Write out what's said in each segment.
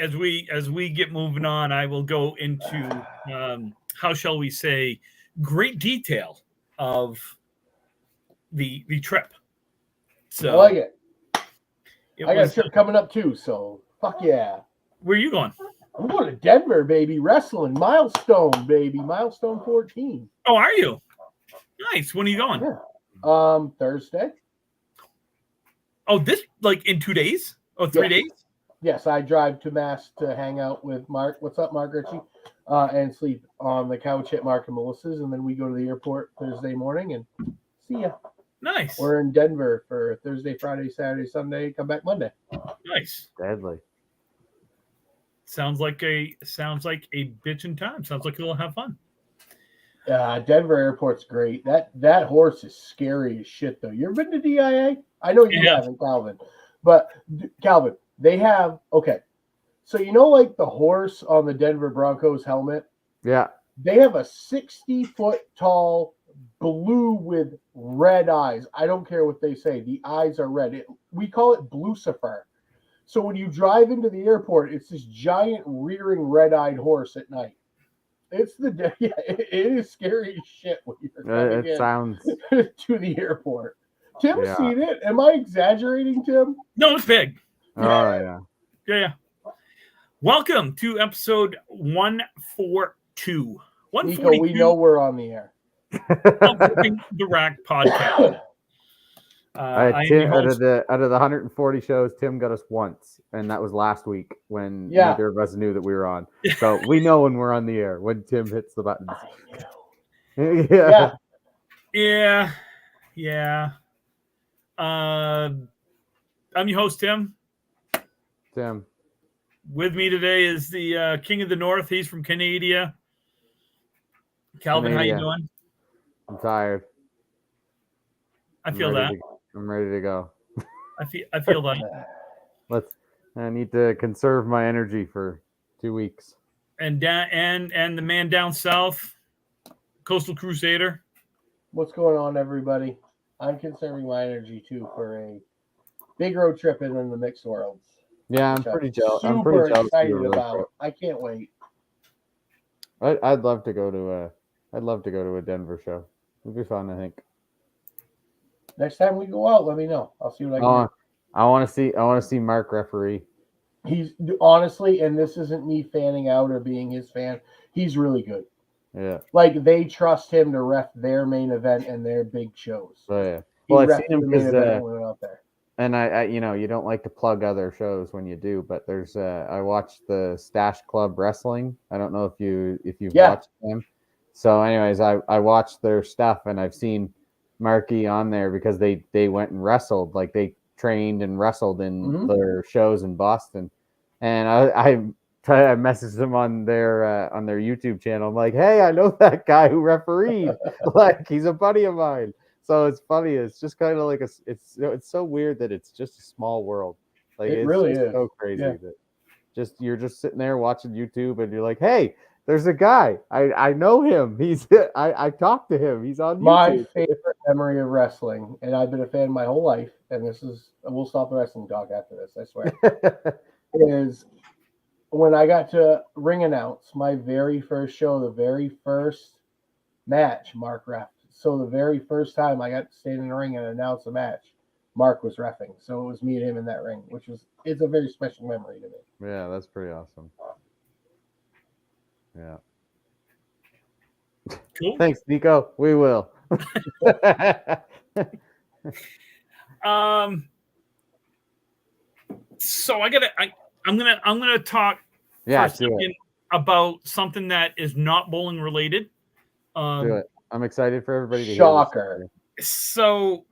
as we get moving on, I will go into how shall we say great detail of the trip. So I like it. it I got a was. trip coming up too, so fuck yeah. Where are you going? I'm going to Denver, baby. Wrestling. Milestone, baby. Milestone 14. Oh, are you? Nice. When are you going? Yeah. Thursday. Oh, this like in 2 days? Oh, 3 days? Yes, I drive to Mass to hang out with Mark. What's up, Mark Ritchie? And sleep on the couch at Mark and Melissa's, and then we go to the airport Thursday morning and see ya. Nice. We're in Denver for Thursday, Friday, Saturday, Sunday. Come back Monday. Nice. Deadly. Sounds like a bitchin' time. Sounds like you'll have fun. Denver Airport's great. That horse is scary as shit, though. You ever been to DIA? I know you haven't, Calvin. But Calvin, they have So you know, like the horse on the Denver Broncos helmet. Yeah. They have a 60-foot tall blue with red eyes. I don't care what they say. The eyes are red. We call it Blucifer. So when you drive into the airport, it's this giant rearing red-eyed horse at night. It is scary as shit when you're coming sounds to the airport. Tim's seen it. Am I exaggerating, Tim? No, it's big. Oh Yeah. Welcome to episode 142. Nico, we know we're on the air. The Rack podcast. Tim, out of the 140 shows, Tim got us once, and that was last week when neither of us knew that we were on. So we know when we're on the air when Tim hits the buttons. Yeah. I'm your host, Tim. With me today is the King of the North. He's from Canada. Calvin, how you doing? I'm tired. I feel that. I'm ready to go. I feel that. I need to conserve my energy for 2 weeks. And the man down south, Coastal Crusader. What's going on, everybody? I'm conserving my energy too for a big road trip in the mixed worlds. Yeah, I'm pretty jealous. I'm super excited about. I can't wait. I'd love to go to a Denver show. It'd be fun, I think. Next time we go out, let me know. I'll see what I can do. I want to see Mark referee. He's honestly, and this isn't me fanning out or being his fan. He's really good. Yeah. Like they trust him to ref their main event and their big shows. Oh yeah. Well, I've seen him because out there. And I you don't like to plug other shows when you do, but there's I watched the Stash Club Wrestling. I don't know if you've watched them. So anyways, I watched their stuff and I've seen Marky on there because they went and wrestled, like they trained and wrestled in their shows in Boston. And I messaged them on their YouTube channel. I'm like, hey, I know that guy who refereed. Like he's a buddy of mine. So it's funny. It's just kind of like it's so weird that it's just a small world. Like it's really is so crazy that you're just sitting there watching YouTube and you're like, hey, there's a guy. I know him. I talked to him. He's on YouTube. My favorite memory of wrestling, and I've been a fan my whole life. And we'll stop the wrestling talk after this. I swear. Is when I got to ring announce my very first show, the very first match, Mark reffed. So the very first time I got to stand in the ring and announce a match, Mark was reffing. So it was me and him in that ring, it's a very special memory to me. Yeah, that's pretty awesome. Yeah. Cool. Thanks, Nico. We will. So I'm gonna talk for a second about something that is not bowling related. Do it. I'm excited for everybody to Shocker. hear. So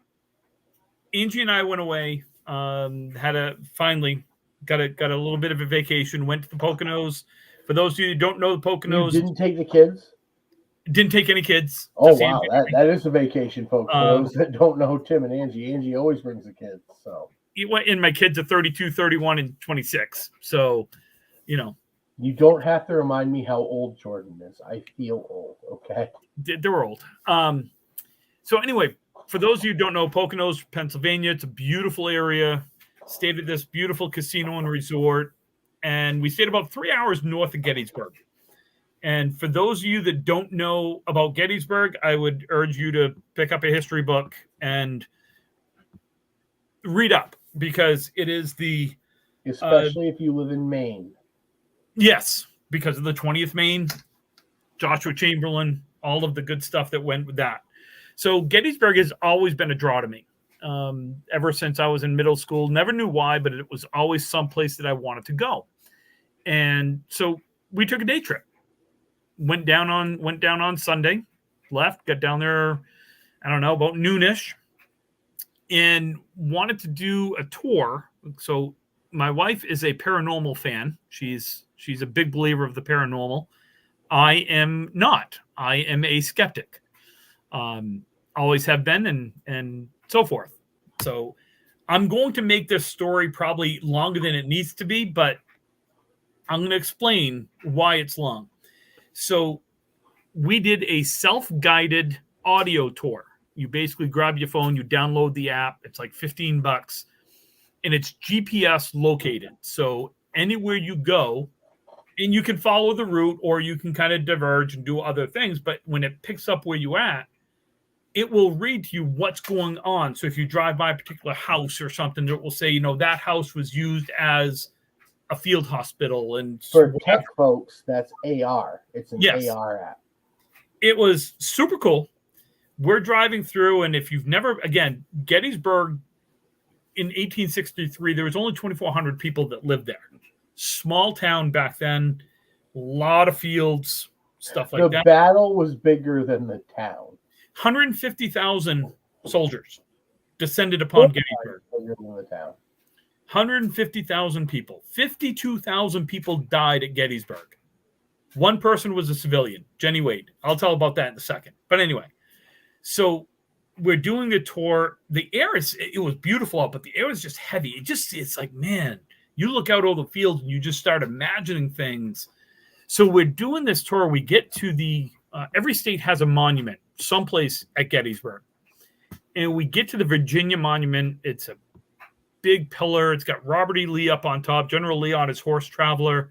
Angie and I went away. Finally got a little bit of a vacation. Went to the Poconos. For those of you who don't know the Poconos, you didn't take the kids. Didn't take any kids. Oh wow, that is a vacation, folks. For those that don't know Tim and Angie always brings the kids. So and my kids are 32, 31, and 26. So, you don't have to remind me how old Jordan is. I feel old. Okay, they're old. So anyway, for those of you who don't know, Poconos, Pennsylvania, it's a beautiful area. Stayed at this beautiful casino and resort. and we stayed about 3 hours north of Gettysburg. And for those of you that don't know about Gettysburg, I would urge you to pick up a history book and read up, because it is the especially if you live in Maine. Yes, because of the 20th Maine, Joshua Chamberlain, all of the good stuff that went with that. So Gettysburg has always been a draw to me. Ever since I was in middle school, never knew why, but it was always someplace that I wanted to go. And so we took a day trip. Went down on Sunday, left, got down there, I don't know, about noonish, and wanted to do a tour. So my wife is a paranormal fan. She's a big believer of the paranormal. I am not. I am a skeptic. Always have been, and so forth. So I'm going to make this story probably longer than it needs to be, but I'm going to explain why it's long. So we did a self-guided audio tour. You basically grab your phone, you download the app. It's like $15, and it's GPS located. So anywhere you go, and you can follow the route, or you can kind of diverge and do other things. But when it picks up where you're at, it will read to you what's going on. So if you drive by a particular house or something, it will say, that house was used as a field hospital. And for tech folks, that's AR. It's an AR app. It was super cool. We're driving through, and if you've never, again, Gettysburg in 1863, there was only 2,400 people that lived there. Small town back then, a lot of fields, stuff like that. The battle was bigger than the town. 150,000 soldiers descended upon Gettysburg. Bigger than the town. 150,000 people. 52,000 people died at Gettysburg. One person was a civilian, Jenny Wade. I'll tell about that in a second. But anyway, so we're doing a tour. The air it was beautiful out, but the air was just heavy. It's like, man, you look out over the fields and you just start imagining things. So we're doing this tour. We get to every state has a monument someplace at Gettysburg. And we get to the Virginia Monument. It's a big pillar. It's got Robert E. Lee up on top, General Lee on his horse traveler.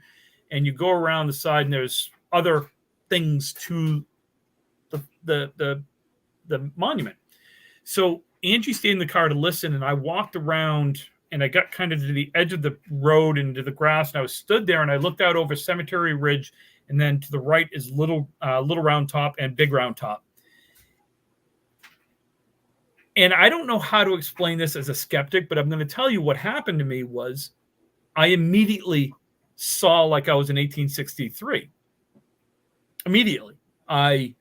And you go around the side, and there's other things to the monument. So Angie stayed in the car to listen, and I walked around, and I got kind of to the edge of the road and to the grass, and I was stood there, and I looked out over Cemetery Ridge, and then to the right is Little Round Top and Big Round Top. And I don't know how to explain this as a skeptic, but I'm going to tell you what happened to me was I immediately saw like I was in 1863. Immediately. I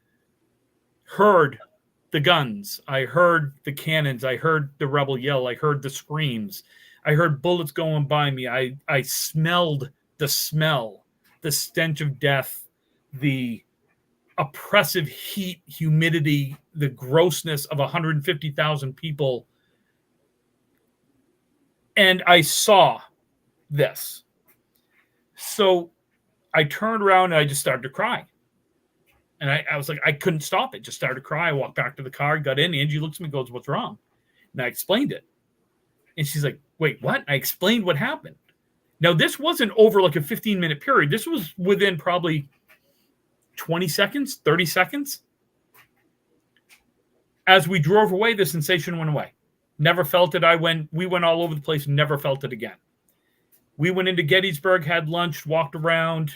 heard the guns. I heard the cannons. I heard the rebel yell. I heard the screams. I heard bullets going by me. I smelled the smell, the stench of death, the oppressive heat, humidity, the grossness of 150,000 people. And I saw this. So I turned around and I just started to cry. And I was like, I couldn't stop it. Just started to cry. I walked back to the car, got in. Angie looks at me and goes, "What's wrong?" And I explained it. And she's like, "Wait, what?" I explained what happened. Now, this wasn't over like a 15-minute period. This was within probably 20 seconds, 30 seconds. As we drove away, the sensation went away. Never felt it. We went all over the place, never felt it again. We went into Gettysburg, had lunch, walked around.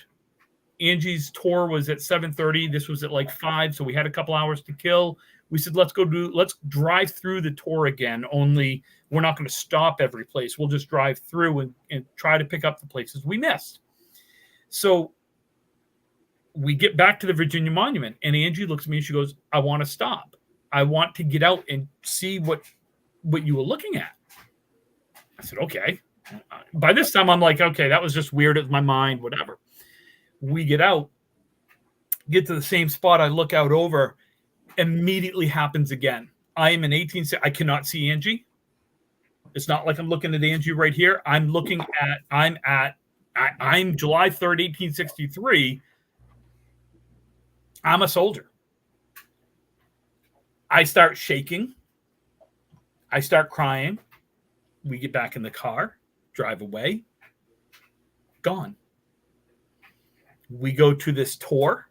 Angie's tour was at 7:30. This was at like 5, so we had a couple hours to kill. We said, let's drive through the tour again, only we're not going to stop every place. We'll just drive through and try to pick up the places we missed. So we get back to the Virginia Monument, and Angie looks at me and she goes, "I want to stop. I want to get out and see what you were looking at." I said, "Okay." By this time, I'm like, okay, that was just weird. It was my mind, whatever. We get out, get to the same spot. I look out over, immediately happens again. I am in 18. I cannot see Angie. It's not like I'm looking at Angie right here. I'm July 3rd, 1863. I'm a soldier. I start shaking. I start crying. We get back in the car, drive away. Gone. We go to this tour.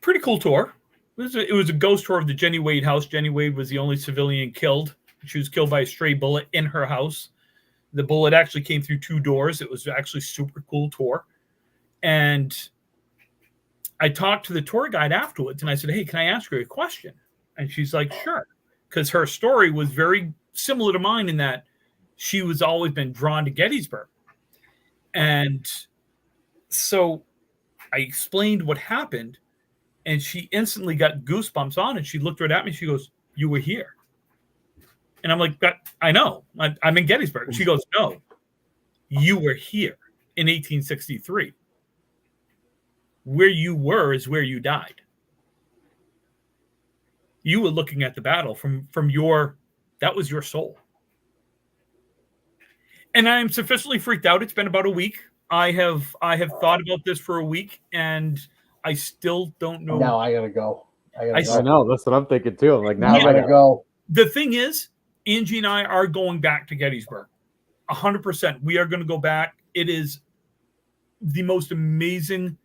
Pretty cool tour. It was a ghost tour of the Jenny Wade house. Jenny Wade was the only civilian killed. She was killed by a stray bullet in her house. The bullet actually came through 2 doors. It was actually super cool tour. And I talked to the tour guide afterwards, and I said, hey, can I ask her a question? And she's like, sure. Because her story was very similar to mine in that she was always been drawn to Gettysburg. And so I explained what happened, and she instantly got goosebumps on it. She looked right at me. She goes, you were here. And I'm like, I know. I'm in Gettysburg. She goes, no, you were here in 1863. Where you were is where you died. You were looking at the battle from that was your soul. And I'm sufficiently freaked out. It's been about a week. I have thought about this for a week, and I still don't know. Now I gotta go. I know, that's what I'm thinking too. I'm like, now I gotta go. The thing is, Angie and I are going back to Gettysburg. 100%. We are going to go back. It is the most amazing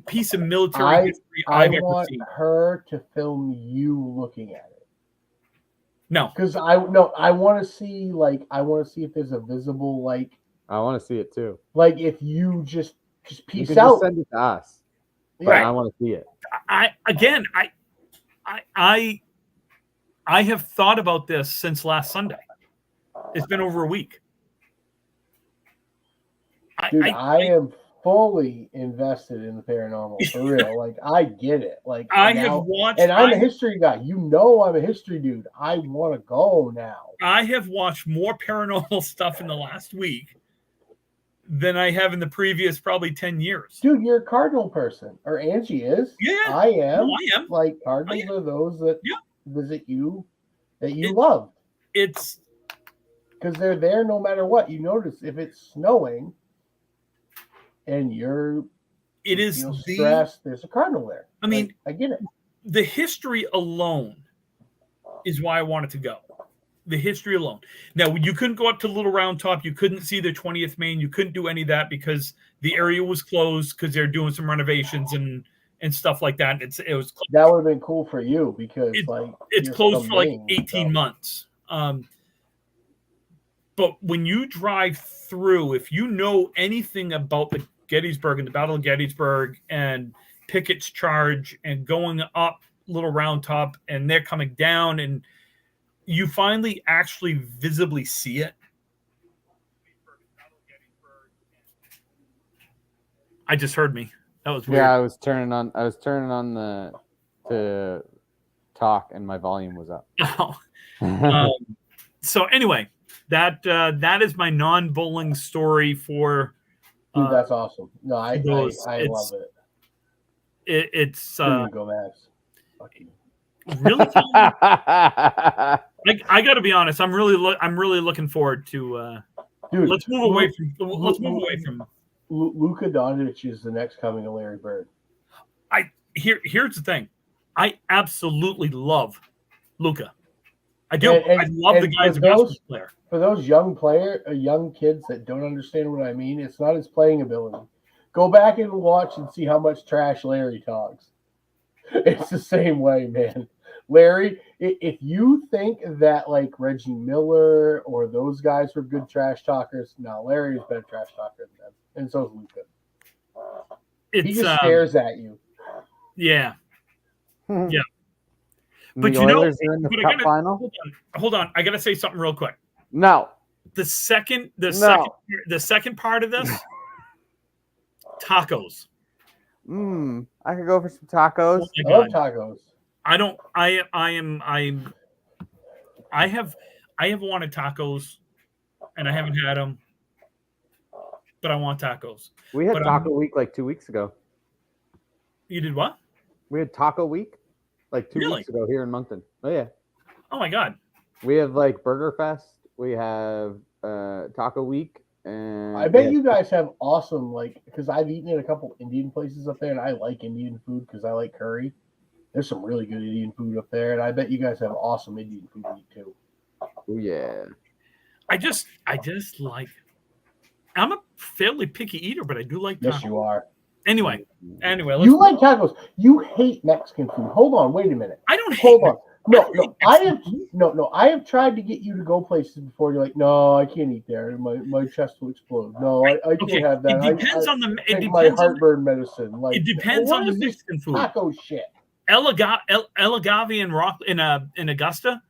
piece of military history I've ever seen. I want her to film you looking at it. No, because I want to see if there's a visible I want to see it too. Like if you just peace you out. Just send it to us. Yeah, right. I want to see it. I have thought about this since last Sunday. It's been over a week. Dude, I am fully invested in the paranormal for real. Like I get it. Like have watched, and I'm a history guy. You know, I'm a history dude. I want to go now. I have watched more paranormal stuff in the last week than I have in the previous probably 10 years. Dude, you're a cardinal person, or Angie is. Yeah, I am. No, I am. Like cardinals are those that visit you that you love. It's because they're there no matter what. You notice if it's snowing and you feel stressed, there's a cardinal there. I mean, I get it. The history alone is why I wanted to go. The history alone. Now, you couldn't go up to Little Round Top. You couldn't see the 20th Main. You couldn't do any of that because the area was closed because they're doing some renovations and stuff like that. It was closed. That would have been cool for you because it's closed for 18 months. But when you drive through, if you know anything about the Gettysburg and the Battle of Gettysburg and Pickett's charge and going up Little Round Top and they're coming down and you finally actually visibly see it. I just heard me. That was weird. Yeah, I was turning on the talk and my volume was up. So anyway, that is my non-bowling story for. Dude, that's awesome. No, I love it. It's go Mavs. Really. I got to be honest. I'm really looking forward to. Dude, let's move away from. Luka Doncic is the next coming of Larry Bird. Here's the thing. I absolutely love Luka. I do. I love the guy as a basketball player. For those young kids that don't understand what I mean, it's not his playing ability. Go back and watch and see how much trash Larry talks. It's the same way, man. Larry, if you think that like Reggie Miller or those guys were good trash talkers, no, Larry is better trash talker than them, and so is Luka. He just stares at you. Yeah. Yeah. But you know, in the cup final. Hold on. I gotta say something real quick. No. The second part of this, tacos. I could go for some tacos. I love tacos. I have wanted tacos, and I haven't had them, but I want tacos. We had Taco Week like 2 weeks ago. You did what? We had Taco Week like 2 weeks ago here in Moncton. Oh yeah. Oh my God. We have like Burger Fest. We have Taco Week, and I bet you guys have awesome because I've eaten at a couple Indian places up there, and I like Indian food because I like curry. There's some really good Indian food up there, and I bet you guys have awesome Indian food to eat too. Oh yeah. I just like I'm a fairly picky eater, but I do like tacos. Yes, you are. Anyway, You like tacos. You hate Mexican food. Hold on, wait a minute. I don't hate. Hold on. I I have tried to get you to go places before. You're like, no, I can't eat there. My chest will explode. No, I can't have that. It depends on the. It take my depends heartburn medicine. Like, it depends what on the is this Mexican food. taco shit. El Agave in Augusta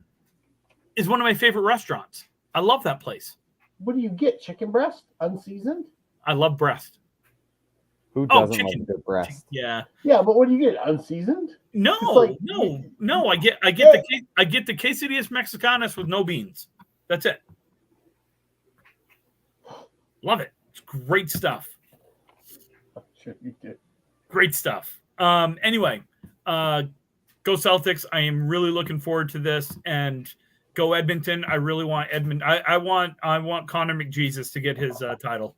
is one of my favorite restaurants. I love that place. What do you get? Chicken breast, unseasoned? I love breast. Who doesn't chicken. like a good breast? Yeah. Yeah, but what do you get? Unseasoned? No, like, no. I get the quesadillas mexicanas with no beans. That's it. Love it. It's great stuff. Sure you do. Great stuff. Anyway, go Celtics. I am really looking forward to this, and go Edmonton. I really want Edmonton. I want Connor McJesus to get his title.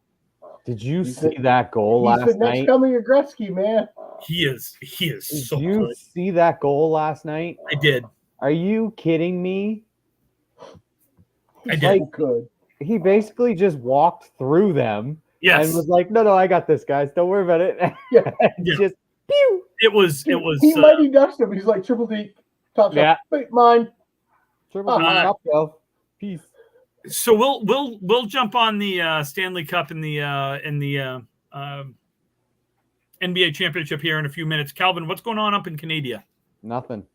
Did you see that goal last night? He's the next coming of Gretzky, man. He is so good. Did you see that goal last night? I did. Are you kidding me? I did. Good. He basically just walked through them and was like, no, I got this, guys. Don't worry about it. Yeah. Just pew. It was. He mighty dusted him. He's like, triple D, top shot. Wait, mine. Triple D, top shelf. Peace. So we'll jump on the Stanley Cup in the NBA championship here in a few minutes. Calvin, what's going on up in Canada? Nothing.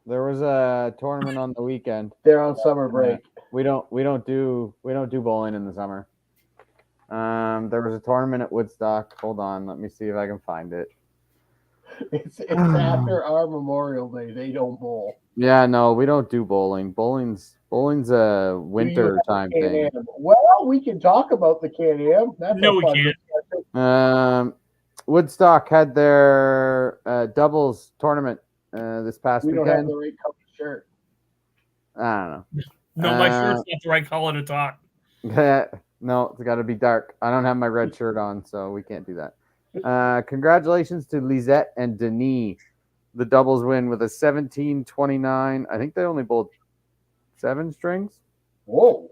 There was a tournament on the weekend. They're on summer break. We don't do bowling in the summer. There was a tournament at Woodstock. Hold on, let me see if I can find it. It's after our Memorial Day. They don't bowl. Yeah, no, we don't do bowling. Bowling's a winter time thing. Well, we can talk about the Can-Am. No, we can't. Woodstock had their doubles tournament this past weekend. We don't have the right color shirt. I don't know. No, my shirt's not the right color to talk. No, it's got to be dark. I don't have my red shirt on, so we can't do that. Congratulations to Lisette and Denis. The doubles win with a 17-29. I think they only bowled 7 strings. Whoa.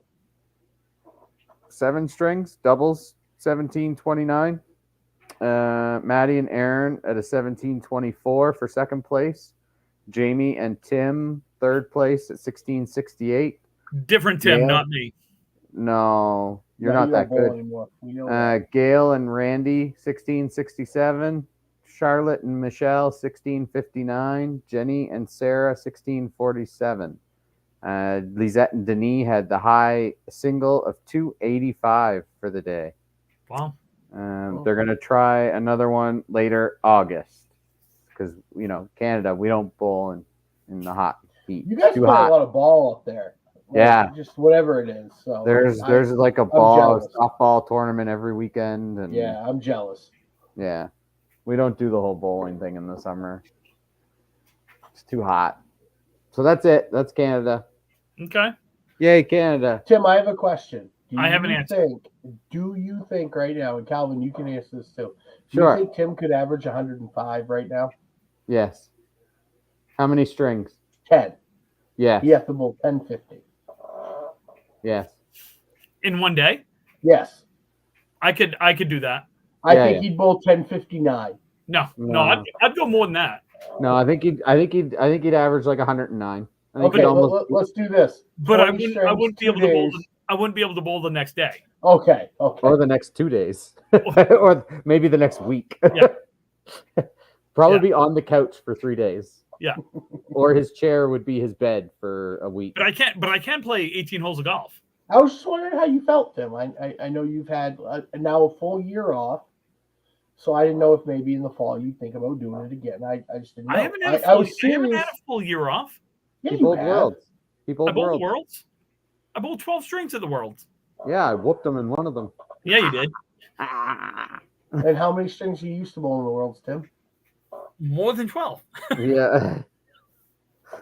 7 strings, doubles, 17-29. Maddie and Aaron at a 17-24 for second place. Jamie and Tim, third place at 16-68. Different Tim, not me. No, you're not that good. Gail and Randy, 16-67. Charlotte and Michelle, 16-59. Jenny and Sarah, 16-47. Lisette and Denis had the high single of 285 for the day. Wow. They're going to try another one later August because, Canada, we don't bowl in the hot heat. You guys play a lot of ball up there. Yeah. Just whatever it is. So there's like a softball tournament every weekend. And yeah, I'm jealous. Yeah. We don't do the whole bowling thing in the summer. It's too hot. So that's it. That's Canada. Okay. Yay, Canada. Tim, I have a question. I have an answer. Do you think right now, and Calvin, you can answer this too. Sure. Do you think Tim could average 105 right now? Yes. How many strings? 10. Yes. He has to bowl 1050. Yes. In one day? Yes. I could do that. I think he'd bowl 1059. No, I'd go more than that. No, I think he'd average like 109. Okay, let's do this. But I wouldn't be able to bowl. I wouldn't be able to bowl the next day. Okay. Or the next 2 days, or maybe the next week. Yeah. Probably be on the couch for 3 days. Yeah. Or his chair would be his bed for a week. But I can play 18 holes of golf. I was just wondering how you felt, Tim. I know you've had now a full year off, so I didn't know if maybe in the fall you'd think about doing it again. I just didn't know. I haven't had a full year off. Yeah, he bowled Worlds. I bowled the Worlds. I bowled 12 strings at the Worlds. Yeah, I whooped him in one of them. Yeah, you did. And how many strings you used to bowl in the Worlds, Tim? More than 12. Yeah.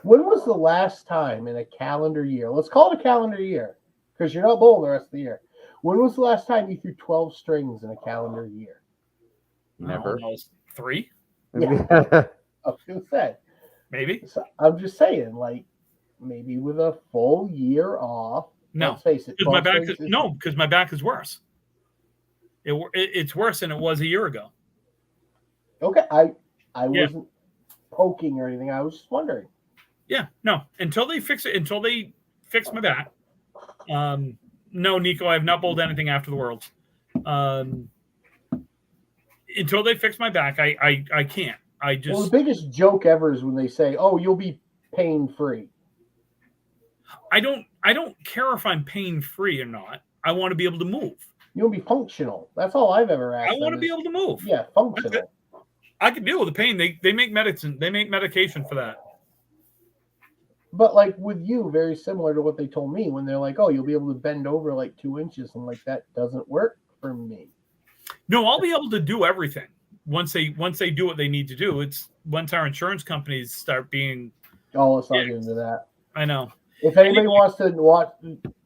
When was the last time in a calendar year? Let's call it a calendar year because you're not bowling the rest of the year. When was the last time you threw 12 strings in a calendar year? Never. 3? Yeah. I was going to say. Maybe. So I'm just saying, like, maybe with a full year off. No. Let's face it. Because my back is worse. It's worse than it was a year ago. Okay, I Yeah. wasn't poking or anything. I was just wondering. Yeah, no. Until they fix my back. No, Nico, I have not bowled anything after the Worlds. Until they fix my back, I can't. Well, the biggest joke ever is when they say, "Oh, you'll be pain free." I don't care if I'm pain free or not. I want to be able to move. You'll be functional. That's all I've ever asked. I want to be able to move. Yeah, functional. I can deal with the pain. They make medicine. They make medication for that. But like with you, very similar to what they told me when they're like, "Oh, you'll be able to bend over like 2 inches," and like that doesn't work for me. No, I'll be able to do everything once they do what they need to do. It's once our insurance companies start being. Oh, let's not get into that. I know. If anybody wants to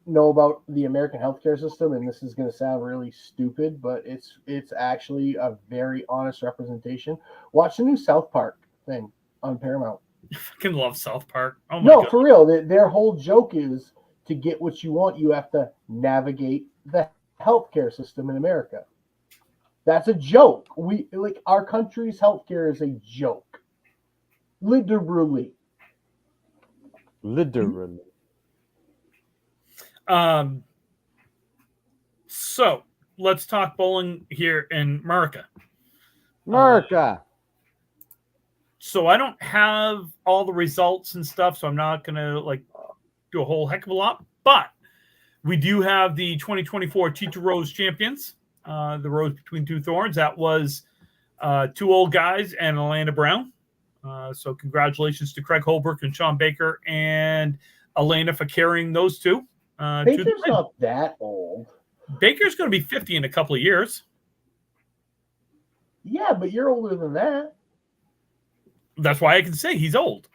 know about the American healthcare system, and this is going to sound really stupid, but it's actually a very honest representation. Watch the new South Park thing on Paramount. I fucking love South Park. Oh my God. For real. Their whole joke is to get what you want, you have to navigate the healthcare system in America. That's a joke. Our country's healthcare is a joke. Literally. So let's talk bowling here in America. So I don't have all the results and stuff, so I'm not gonna do a whole heck of a lot. But we do have the 2024 Teacher Rose champions, the Rose Between Two Thorns. That was two old guys and Alana Brown. So congratulations to Craig Holbrook and Sean Baker and Alana for carrying those two. Baker's not that old. Baker's going to be 50 in a couple of years. Yeah, but you're older than that. That's why I can say he's old.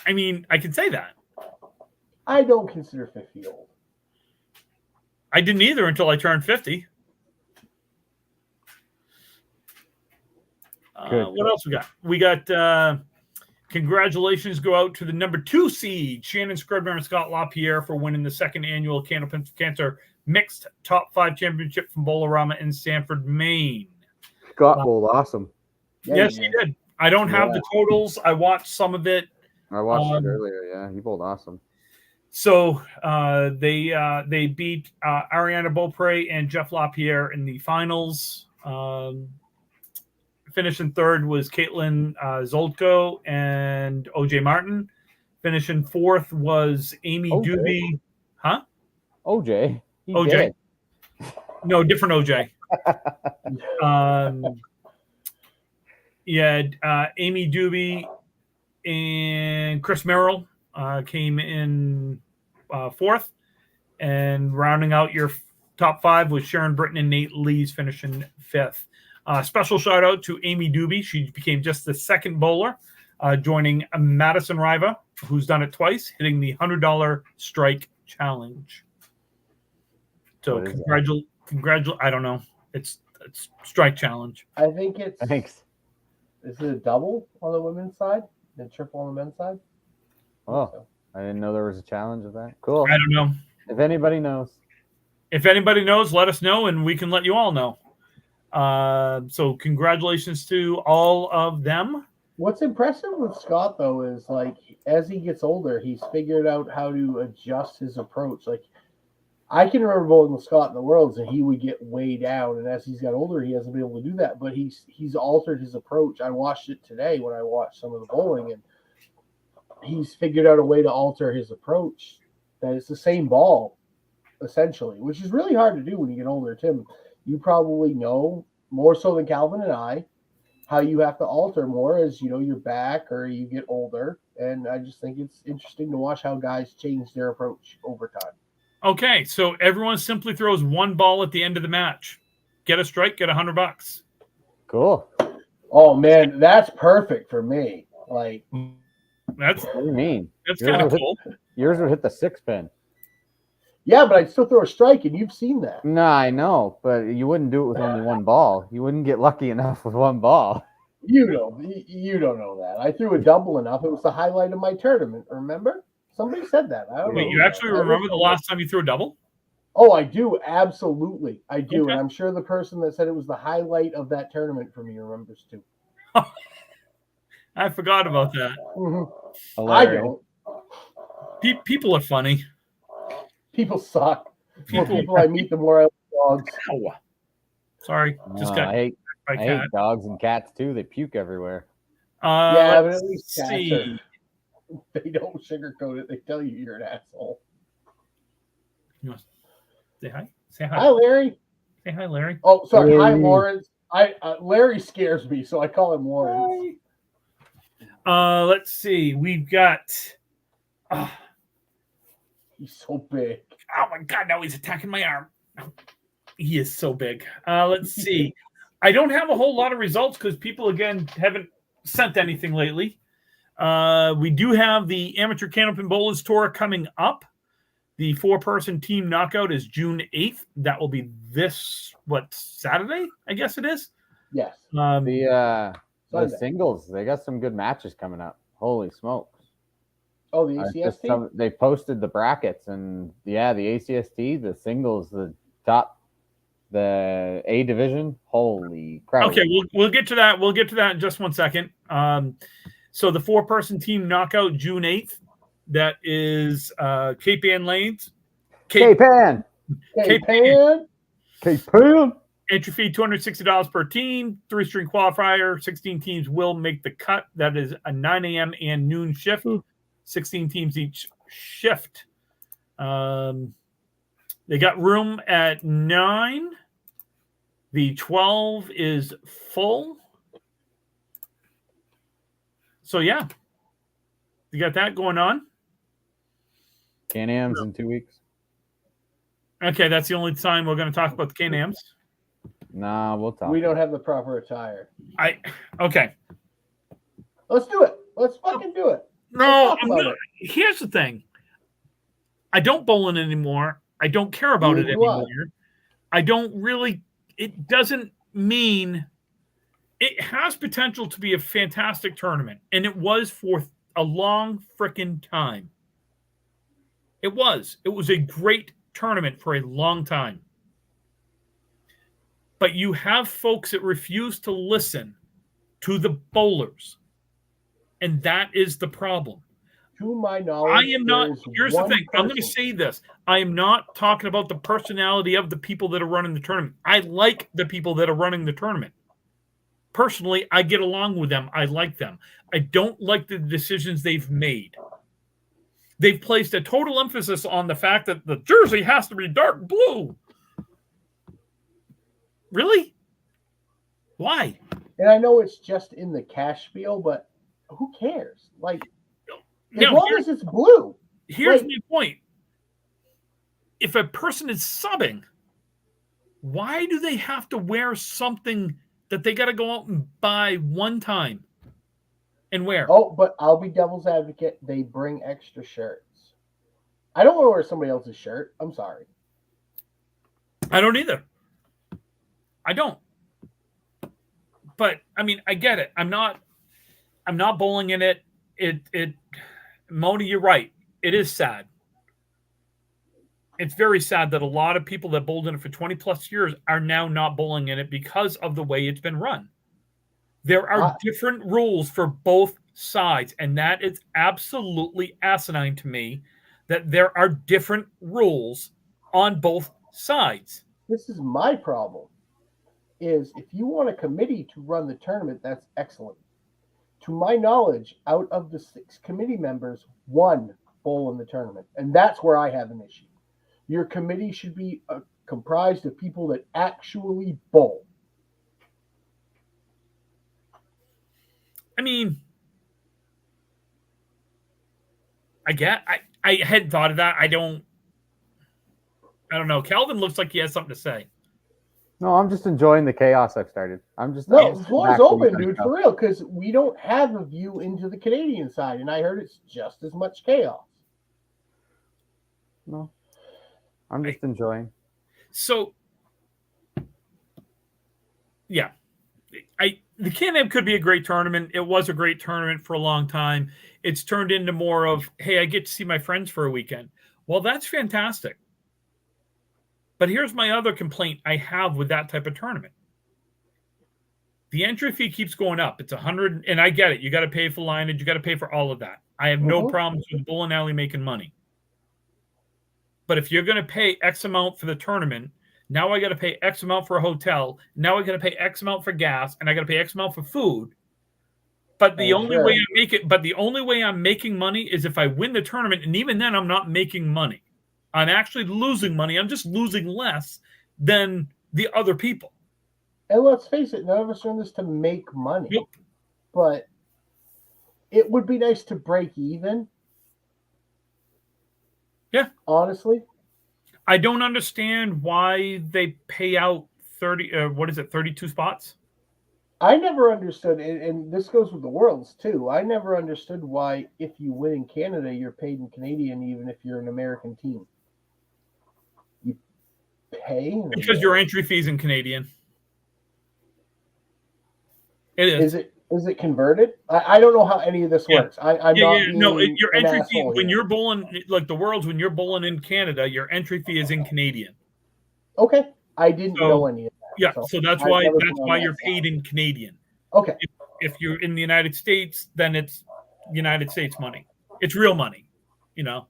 I mean, I can say that. I don't consider 50 old. I didn't either until I turned 50. What else we got? We got congratulations go out to the number 2 seed, Shannon Scribner and Scott LaPierre, for winning the second annual Cancer Mixed Top 5 Championship from Bolorama in Sanford, Maine. Scott bowled awesome. Yes, he did. I don't have the totals. I watched some of it. I watched it earlier. Yeah, he bowled awesome. So they beat Ariana Beaupre and Jeff LaPierre in the finals. Finishing third was Caitlin Zolko and OJ Martin. Finishing fourth was Amy Doobie. Huh? OJ. OJ. No, different OJ. Amy Doobie and Chris Merrill came in fourth. And rounding out your top 5 was Sharon Britton and Nate Lees finishing fifth. Special shout out to Amy Doobie. She became just the second bowler, joining Madison Riva, who's done it twice, hitting the $100 strike challenge. So congratulate. I don't know. It's strike challenge. I think it's. Thanks. Is it a double on the women's side and triple on the men's side? I didn't know there was a challenge of that. Cool. I don't know. If anybody knows. If anybody knows, let us know, and we can let you all know. So congratulations to all of them. What's impressive with Scott, though, is as he gets older, he's figured out how to adjust his approach. I can remember bowling with Scott in the Worlds, and he would get way down. And as he's got older, he hasn't been able to do that. But he's altered his approach. I watched it today when I watched some of the bowling, and he's figured out a way to alter his approach. That it's the same ball, essentially, which is really hard to do when you get older. Tim, you probably know more so than Calvin and I how you have to alter more as you're back or you get older. And I just think it's interesting to watch how guys change their approach over time. Okay, so everyone simply throws one ball at the end of the match. Get a strike, get $100. Cool. Oh man, that's perfect for me. That's what do you mean? That's kind of cool. Yours would hit the 6-pin. Yeah, but I'd still throw a strike, and you've seen that. No, I know, but you wouldn't do it with only one ball. You wouldn't get lucky enough with one ball. You don't know that. I threw a double enough. It was the highlight of my tournament. Remember? Somebody said that. I don't know. You actually remember the last time you threw a double? Oh, I do. Absolutely. I do. Okay. And I'm sure the person that said it was the highlight of that tournament for me remembers too. I forgot about that. Mm-hmm. I don't. People are funny. People suck. The more People. people I meet, the more I like dogs. Ow. Sorry, just got I hate my I cat. hate dogs and cats too. They puke everywhere. Yeah, but Let's at least cats see. they don't sugarcoat it. They tell you you're an asshole. You want to say hi? Say hi. Hi, Larry. Say hi, Larry. Oh, sorry. Hi, Larry. Lawrence. Larry scares me, so I call him Lawrence. Let's see. We've got. He's so big. Oh my God! Now he's attacking my arm. He is so big. Let's see. I don't have a whole lot of results because people again haven't sent anything lately. We do have the Amateur Candlepin Bowlers Tour coming up. The 4-person team knockout is June 8th. That will be Saturday? I guess it is. Yes. The Sunday. singles, they got some good matches coming up. Holy smokes. Oh, the ACST? They posted the brackets, and the ACST, the singles, the top, the A division. Holy crap. Okay, we'll get to that. We'll get to that in just 1 second. So the 4-person team knockout June 8th. That is Cape Ann Lanes. Cape Ann. Entry fee $260 per team. 3-string qualifier. 16 teams will make the cut. That is a 9 a.m. and noon shift. 16 teams each shift. They got room at 9. The 12 is full. So yeah, you got that going on. Can-Ams in 2 weeks. Okay, that's the only time we're going to talk about the Can-Ams. Nah, we'll talk. We don't have the proper attire. Okay. Let's do it. Let's fucking do it. No, here's the thing. I don't bowl in anymore. I don't care about it anymore. I don't really. It doesn't mean it has potential to be a fantastic tournament, and it was for a long freaking time. It was. It was a great tournament for a long time. But you have folks that refuse to listen to the bowlers. And that is the problem. To my knowledge, I am not. Here's the thing. I'm going to say this. I am not talking about the personality of the people that are running the tournament. I like the people that are running the tournament. Personally, I get along with them. I like them. I don't like the decisions they've made. They've placed a total emphasis on the fact that the jersey has to be dark blue. Really? Why? And I know it's just in the cash spiel, but who cares? Like, as long as it's blue. Here's my point. If a person is subbing, why do they have to wear something that they got to go out and buy one time and wear? Oh, but I'll be devil's advocate. They bring extra shirts. I don't want to wear somebody else's shirt. I'm sorry. I don't either. I don't. But I mean, I get it. I'm not bowling in it. Mona, you're right. It is sad. It's very sad that a lot of people that bowled in it for 20 plus years are now not bowling in it because of the way it's been run. There are different rules for both sides, and that is absolutely asinine to me that there are different rules on both sides. This is my problem. Is if you want a committee to run the tournament, that's excellent. To my knowledge, out of the 6 committee members, 1 bowl in the tournament. And that's where I have an issue. Your committee should be comprised of people that actually bowl. I mean, I hadn't thought of that. I don't know. Calvin looks like he has something to say. No, I'm just enjoying the chaos I've started. The floor's open, dude, for real, because we don't have a view into the Canadian side, and I heard it's just as much chaos. No, I'm just enjoying. So, yeah, the Can-Am could be a great tournament. It was a great tournament for a long time. It's turned into more of, hey, I get to see my friends for a weekend. Well, that's fantastic. But here's my other complaint I have with that type of tournament. The entry fee keeps going up. It's 100, and I get it. You got to pay for lineage. You got to pay for all of that. I have no problems with Bull and Alley making money. But if you're going to pay X amount for the tournament, now I got to pay X amount for a hotel. Now I got to pay X amount for gas, and I got to pay X amount for food. But the only way I'm making money is if I win the tournament, and even then I'm not making money. I'm actually losing money. I'm just losing less than the other people. And let's face it, none of us are in this to make money. Nope. But it would be nice to break even. Yeah. Honestly. I don't understand why they pay out 32 spots? I never understood, and this goes with the Worlds too. I never understood why, if you win in Canada, you're paid in Canadian, even if you're an American team. You pay because your entry fee is in Canadian. It is. Is it converted? I don't know how any of this works. Your entry fee when you're bowling like the Worlds, when you're bowling in Canada, your entry fee is in Canadian. Okay, I didn't know any of that. Yeah, so that's why you're paid in Canadian. Okay. If you're in the United States, then it's United States money. It's real money, you know.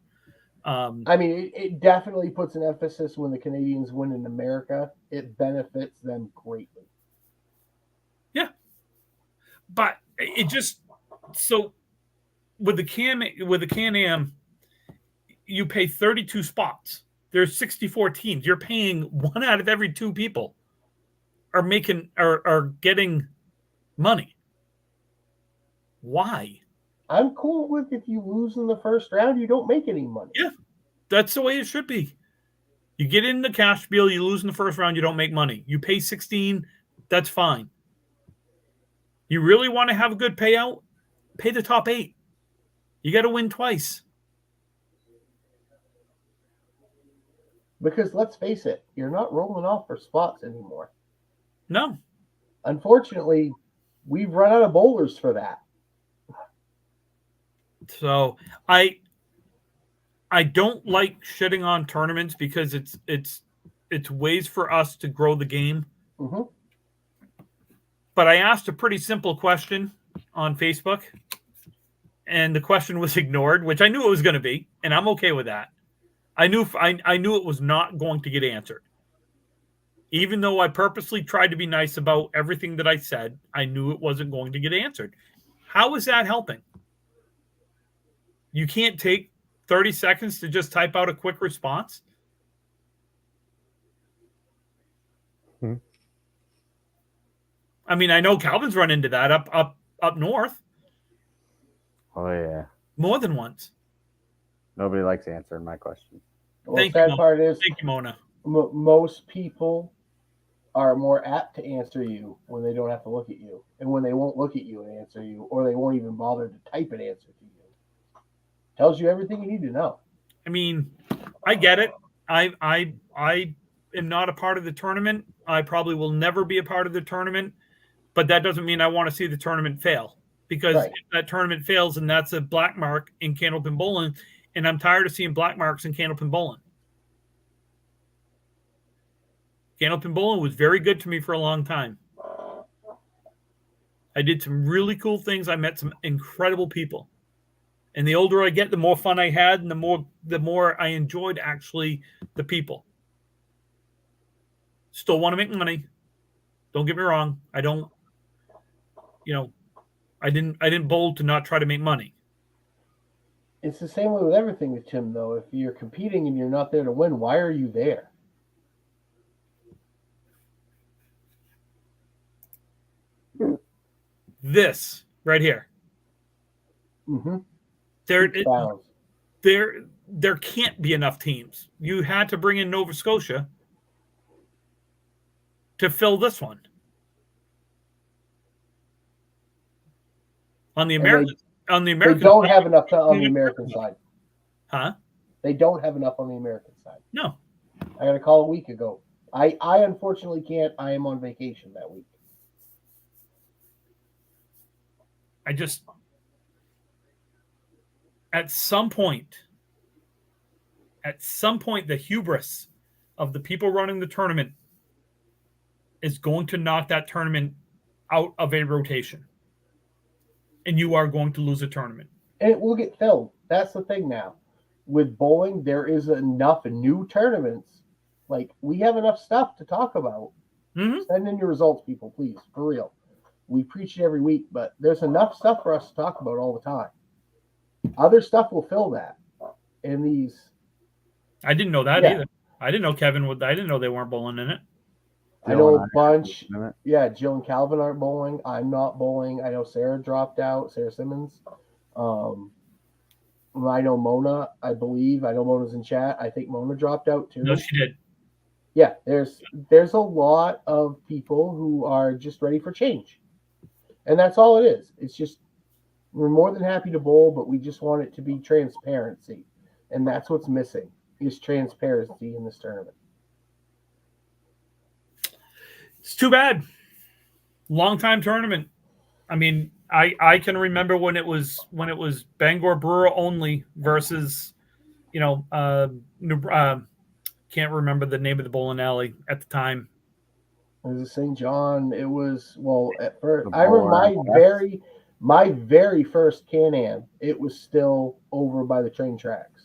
I mean, it definitely puts an emphasis when the Canadians win in America. It benefits them greatly. Yeah, but it just so with the Can-Am, you pay 32 spots. There's 64 teams. You're paying one out of every two people are getting money. Why? I'm cool with if you lose in the first round, you don't make any money. Yeah, that's the way it should be. You get in the cash spiel, you lose in the first round, you don't make money. You pay 16, that's fine. You really want to have a good payout? Pay the top 8. You got to win twice. Because let's face it, you're not rolling off for spots anymore. No. Unfortunately, we've run out of bowlers for that. So I don't like shitting on tournaments because it's ways for us to grow the game. Mm-hmm. But I asked a pretty simple question on Facebook, and the question was ignored, which I knew it was going to be, and I'm okay with that. I knew it was not going to get answered. Even though I purposely tried to be nice about everything that I said, I knew it wasn't going to get answered. How is that helping? You can't take 30 seconds to just type out a quick response? I mean, I know Calvin's run into that up north. Oh, yeah. More than once. Nobody likes answering my question. Well, the sad part is, thank you, Mona. Most people are more apt to answer you when they don't have to look at you, and when they won't look at you and answer you, or they won't even bother to type an answer to you. Tells you everything you need to know. I mean, I get it. I am not a part of the tournament. I probably will never be a part of the tournament, but that doesn't mean I want to see the tournament fail. Because if that tournament fails, and that's a black mark in Candlepin Bowling, and I'm tired of seeing black marks in Candlepin Bowling. Candlepin Bowling was very good to me for a long time. I did some really cool things. I met some incredible people. And the older I get, the more fun I had, and the more I enjoyed actually the people. Still want to make money. Don't get me wrong. I don't, I didn't bowl to not try to make money. It's the same way with everything with Tim, though. If you're competing and you're not there to win, why are you there? This right here. Mm-hmm. There can't be enough teams. You had to bring in Nova Scotia to fill this one. On the American, they don't have enough on the American side. Huh? They don't have enough on the American side. No. I got a call a week ago. I unfortunately can't. I am on vacation that week. At some point, the hubris of the people running the tournament is going to knock that tournament out of a rotation. And you are going to lose a tournament. And it will get filled. That's the thing now. With bowling, there is enough new tournaments. Like, we have enough stuff to talk about. Mm-hmm. Send in your results, people, please, for real. We preach it every week, but there's enough stuff for us to talk about all the time. Other stuff will fill that. And these... I didn't know that either. I didn't know Kevin would. I didn't know they weren't bowling in it. I know a bunch. Yeah, Jill and Calvin aren't bowling. I'm not bowling. I know Sarah dropped out. Sarah Simmons. I know Mona. I believe. I know Mona's in chat. I think Mona dropped out too. No, she did. Yeah, there's a lot of people who are just ready for change, and that's all it is. It's just we're more than happy to bowl, but we just want it to be transparency, and that's what's missing is transparency in this tournament. It's too bad. Long time tournament. I mean, I can remember when it was Bangor Brewer only versus, can't remember the name of the bowling alley at the time. It was St. John. It was at first. I remember my very first Can-Am. It was still over by the train tracks.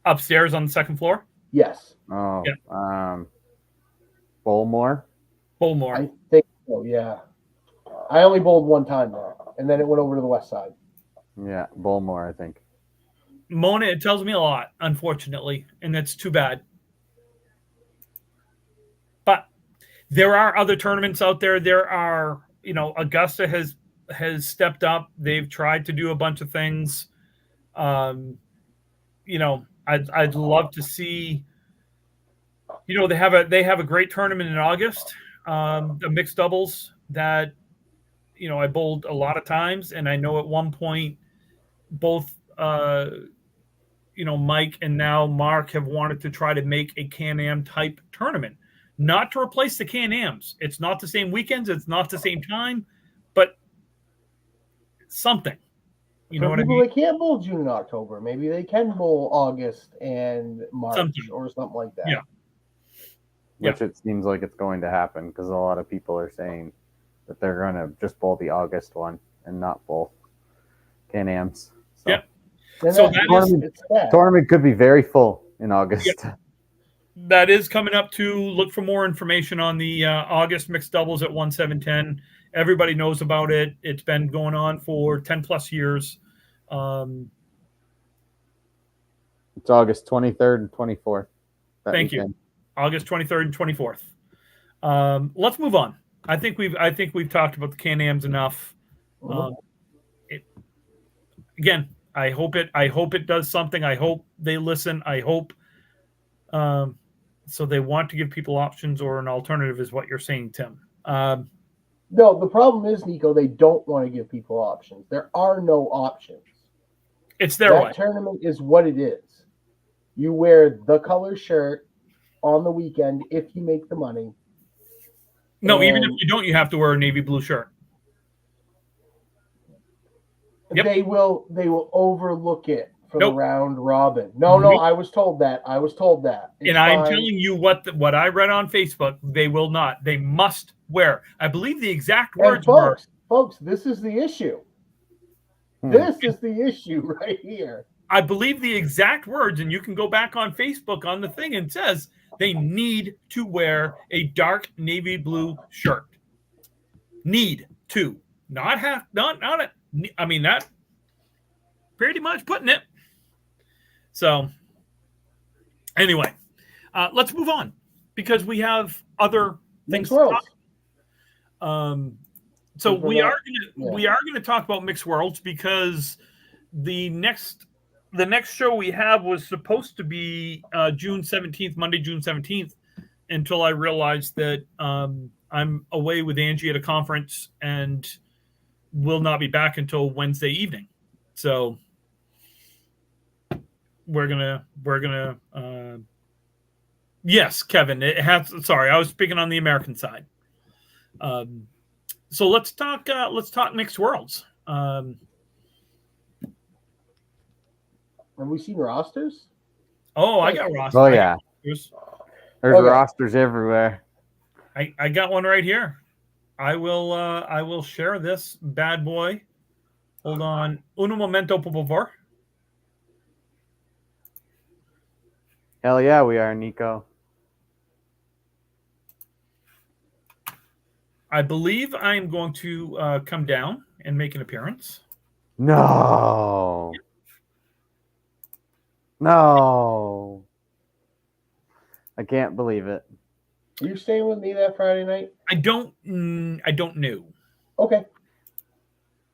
Upstairs on the second floor. Yes. Oh. Yeah. Bowlmore. I think so. Yeah. I only bowled one time there, and then it went over to the west side. Yeah, Bowlmore, I think. Mona, it tells me a lot, unfortunately, and that's too bad. But there are other tournaments out there. There are, Augusta has stepped up. They've tried to do a bunch of things. I'd love to see. They have a great tournament in August, the mixed doubles that, I bowled a lot of times, and I know at one point both, Mike and now Mark have wanted to try to make a Can-Am type tournament, not to replace the Can-Ams. It's not the same weekends, it's not the same time, but something. You know what I mean? They can't bowl June and October. Maybe they can bowl August and March or something like that. Yeah. Which it seems like it's going to happen because a lot of people are saying that they're going to just bowl the August one and not both Can-Ams. So. Yeah. So tournament could be very full in August. Yep. That is coming up too. Look for more information on the August mixed doubles at 1-7-10. Everybody knows about it. It's been going on for 10 plus years. It's August 23rd and 24th. Thank you. August 23rd and 24th. Let's move on. I think we've talked about the Can-Ams enough. Again, I hope it does something. I hope they listen. I hope so they want to give people options or an alternative is what you're saying, Tim. No, the problem is, Nico, they don't want to give people options. There are no options. It's their way. That tournament is what it is. You wear the color shirt on the weekend if you make the money. No, even if you don't, you have to wear a navy blue shirt. Yep. They will overlook it for the round robin. No, I was told that. It's I'm telling you what I read on Facebook. They will not. They must wear. I believe the exact words were. Folks, this is the issue. This is the issue right here. I believe the exact words, and you can go back on Facebook on the thing and it says they need to wear a dark navy blue shirt. Need to, not have, not. I mean, that pretty much putting it. So anyway, let's move on because we have other things to talk about. So we are going to talk about Mixed Worlds because the next show we have was supposed to be June 17th, Monday, June 17th, until I realized that I'm away with Angie at a conference and will not be back until Wednesday evening. So we're gonna yes, Kevin, sorry, I was speaking on the American side. So let's talk Mixed Worlds. Have we seen rosters? Oh, I got rosters. Oh yeah, rosters. There's Okay. rosters everywhere. I got one right here. I will share this bad boy. Hold on. Un momento, por favor. Hell yeah, we are, Nico. I believe I'm going to come down and make an appearance. No. No. I can't believe it. Are you staying with me that Friday night? I don't know. Okay.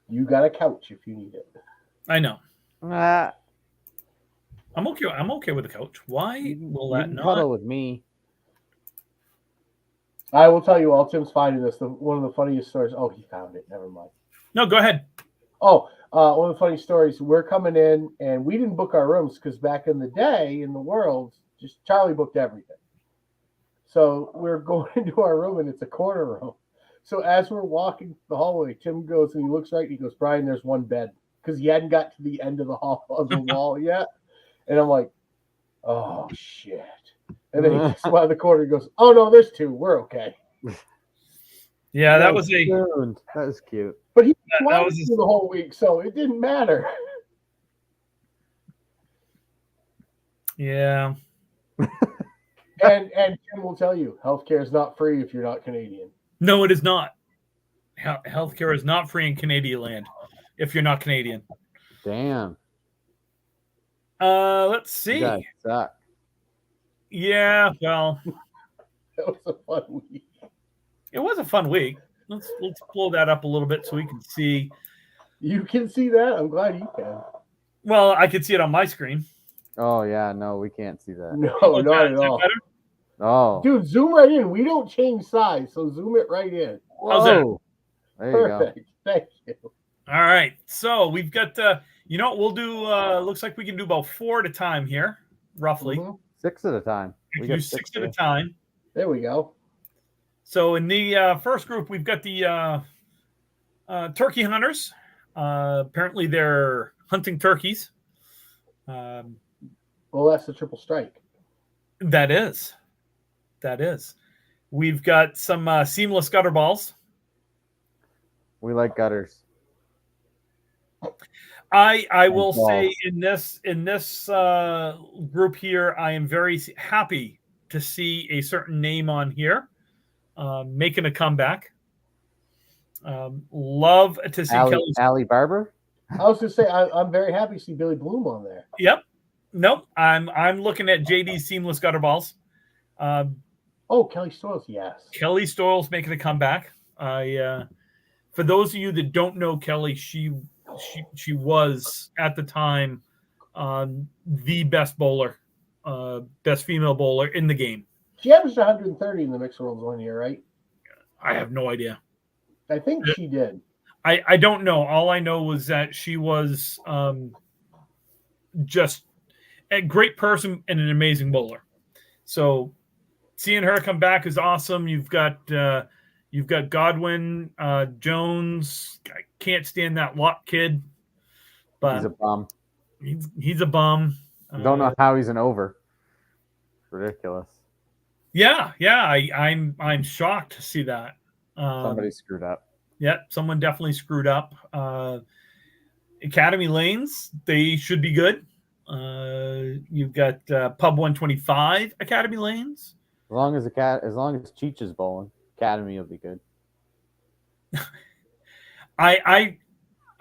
You got a couch if you need it. I know. Ah, I'm okay. I'm okay with the couch. Why will you that can not? cuddle with me. I will tell you while Tim's finding this, one of the funniest stories. Oh, he found it. Never mind. No, go ahead. Oh, one of the funny stories. We're coming in, and we didn't book our rooms because back in the day in the world, just Charlie booked everything. So we're going into our room, and it's a corner room. So as we're walking the hallway, Tim goes and he looks right, and he goes, "Brian, there's one bed," because he hadn't got to the end of the hall of the wall yet. And I'm like, "Oh shit!" And then he looks by the corner, and goes, "Oh no, there's two. We're okay." Yeah, that was That was cute. But he that was was the whole week, so it didn't matter. yeah. And Tim will tell you, healthcare is not free if you're not Canadian. No, it is not. Healthcare is not free in Canadian land if you're not Canadian. Damn. Let's see. You guys suck. Yeah, well, That was a fun week. it was a fun week. Let's blow that up a little bit so we can see. You can see that? I'm glad you can. Well, I can see it on my screen. Oh yeah, no, we can't see that. No, Oh, not is at that all. better? Oh, Dude, zoom right in. We don't change size, so zoom it right in. How's that? whoa. There you go. Perfect. Thank you. All right. So we've got you know what we'll do, looks like we can do about 4 at a time here, roughly. Mhm. 6 at a time. We We can do got 6 at a here. time. There we go. So in the first group, we've got the turkey hunters. Apparently, they're hunting turkeys. Well, that's the triple strike. That is. We've got some seamless gutter balls. We like gutters. I will balls. say in this group here, I am very happy to see a certain name on here making a comeback. Love to see Kelly. Allie Barber. I was going to say, I'm very happy to see Billy Bloom on there. Yep. Nope. I'm looking at JD's seamless gutter balls. Oh, Kelly Stoyles, yes. Kelly Stoyles making a comeback. For those of you that don't know Kelly, she was at the time the best bowler, best female bowler in the game. She averaged 130 in the mixed worlds 1 year, right? I have no idea. I think she did. I don't know. All I know was that she was just a great person and an amazing bowler. So seeing her come back is awesome. You've got Godwin Jones. I can't stand that Locke kid, but He's a bum. He's a bum. Don't know how he's an over. Ridiculous. Yeah. I'm shocked to see that. Somebody screwed up. Yeah, someone definitely screwed up. Academy lanes, they should be good. You've got Pub 125 Academy lanes. As long as Cheech is bowling, Academy will be good. I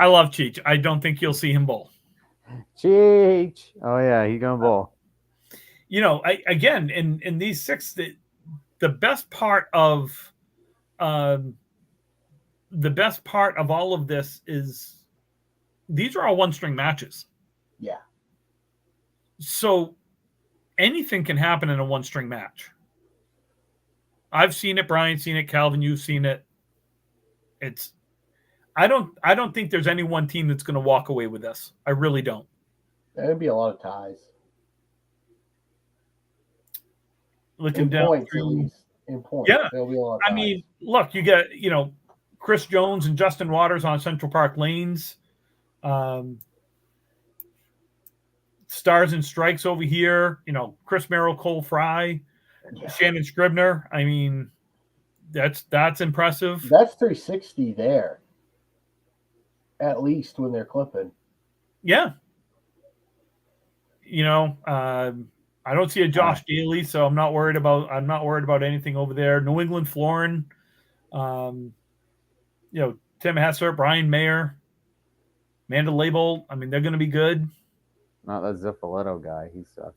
love Cheech. I don't think you'll see him bowl. Cheech. Oh yeah, he's gonna bowl. You know, again in these 6, the best part of all of this is these are all one-string matches. Yeah. So anything can happen in a one-string match. I've seen it. Brian's seen it. Calvin, you've seen it. I don't think there's any one team that's going to walk away with this. I really don't. There'd be a lot of ties. Looking In down points, at through, least. In points. Yeah. There'll be a lot of ties. I mean, look, you got Chris Jones and Justin Waters on Central Park lanes. Stars and Strikes over here. Chris Merrill, Cole Fry, Shannon Scribner. I mean, that's impressive. That's 360 there. At least when they're clipping. Yeah. I don't see a Josh Daly, so I'm not worried about anything over there. New England Florin, Tim Hesser, Brian Mayer, Amanda Label. I mean, they're going to be good. Not that Zippoletto guy. He sucks.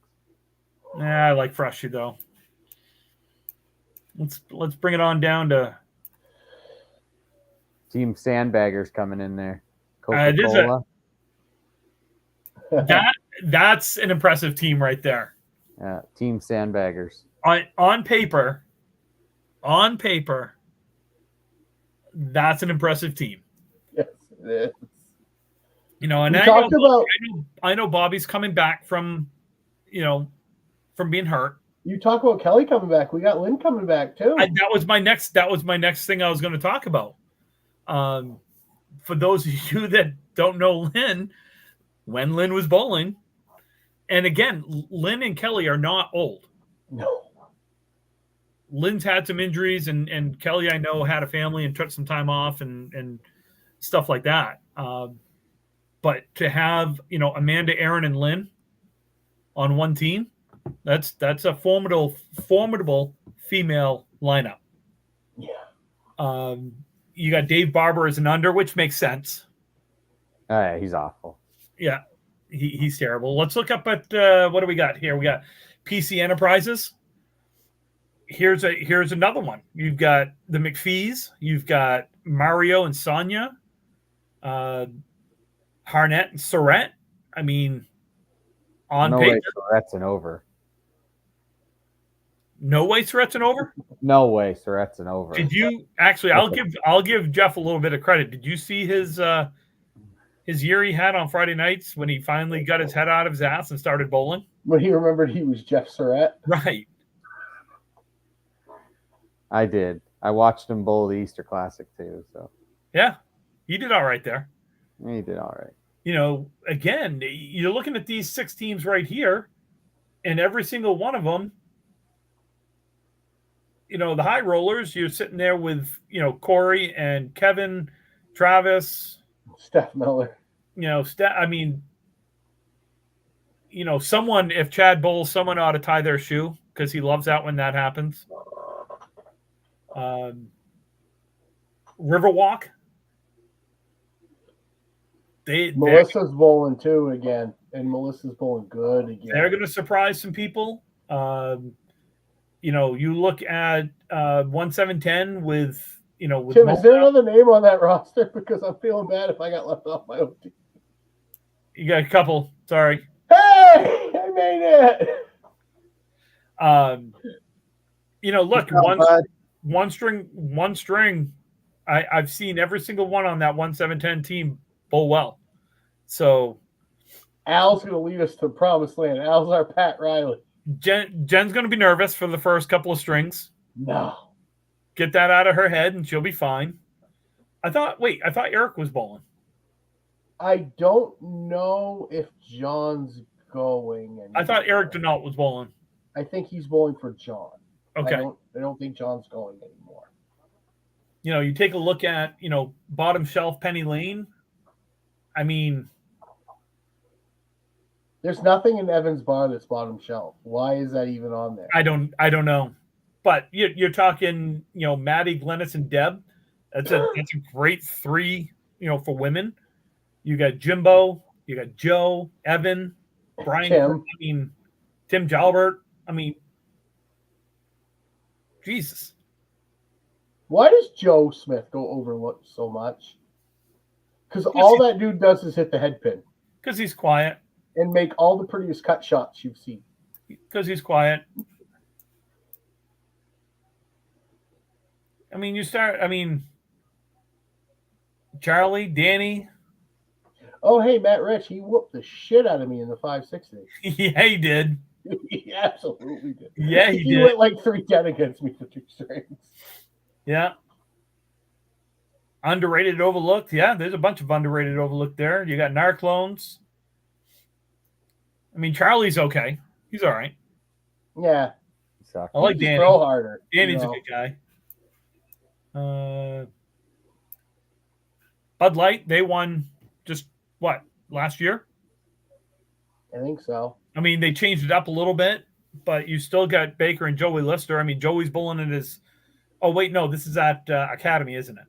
Yeah, I like Freshie though. Let's bring it on down to Team Sandbaggers coming in there. Coca-Cola. That's an impressive team right there. Yeah, Team Sandbaggers. On paper, that's an impressive team. Yes, it is. And I know Bobby's coming back from being hurt. You talk about Kelly coming back. We got Lynn coming back too. That was my next thing I was going to talk about. For those of you that don't know Lynn, when Lynn was bowling, and again, Lynn and Kelly are not old. No. Lynn's had some injuries, and Kelly, I know, had a family and took some time off and stuff like that. But to have Amanda, Aaron, and Lynn on one team, that's a formidable female lineup. Yeah. You got Dave Barber as an under, which makes sense. Yeah, he's awful. Yeah, he's terrible. Let's look up at what do we got here? We got PC Enterprises. Here's another one. You've got the McPhees. You've got Mario and Sonia. Harnett and Surratt. I mean, on paper, way Surratt's an over. No way Surratt's an over? No way Surratt's an over. Did you actually? I'll give Jeff a little bit of credit. Did you see his year he had on Friday nights when he finally got his head out of his ass and started bowling? When he remembered he was Jeff Surratt. Right. I did. I watched him bowl the Easter Classic too. So yeah, he did all right there. He did all right. Again, you're looking at these 6 teams right here, and every single one of them, the high rollers, you're sitting there with, Corey and Kevin, Travis, Steph Miller. Someone, if Chad bowls, someone ought to tie their shoe because he loves that when that happens. Riverwalk. Melissa's bowling too again, and Melissa's bowling good again. They're going to surprise some people. You look at 1-7-10 with Tim, is there another name on that roster? Because I'm feeling bad if I got left off my own team. You got a couple. Sorry. Hey, I made it. Look, one string. I've seen every single one on that 1-7-10 team bowl well. So Al's going to lead us to promised land. Al's our Pat Riley. Jen's going to be nervous for the first couple of strings. No. Get that out of her head and she'll be fine. I thought Eric was bowling. I don't know if John's going anymore. I thought Eric Denault was bowling. I think he's bowling for John. Okay. I don't think John's going anymore. You take a look at, bottom shelf Penny Lane. I mean, there's nothing in Evan's bar that's bottom shelf. Why is that even on there? I don't know. But you're talking, Maddie, Glennis, and Deb. That's a great 3, for women. You got Jimbo, you got Joe, Evan, Brian. Tim Jalbert. Jesus. Why does Joe Smith go overlooked so much? Because all that dude does is hit the head pin. Because he's quiet. And make all the prettiest cut shots you've seen. Because he's quiet. Charlie, Danny. Oh, hey, Matt Rich, he whooped the shit out of me in the 560. Yeah, he did. He absolutely did. Yeah, he did. He went like 3-10 against me for 2 strings. Yeah. Underrated, overlooked. Yeah, there's a bunch of underrated, overlooked there. You got Narclones. I mean, Charlie's okay. He's all right. Yeah. Sucks. I like Just Danny. throw harder. Danny's a good guy. Bud Light, they won just what, last year? I think so. I mean, they changed it up a little bit, but you still got Baker and Joey Lister. I mean, Joey's bowling in his. Oh wait, no, this is at Academy, isn't it?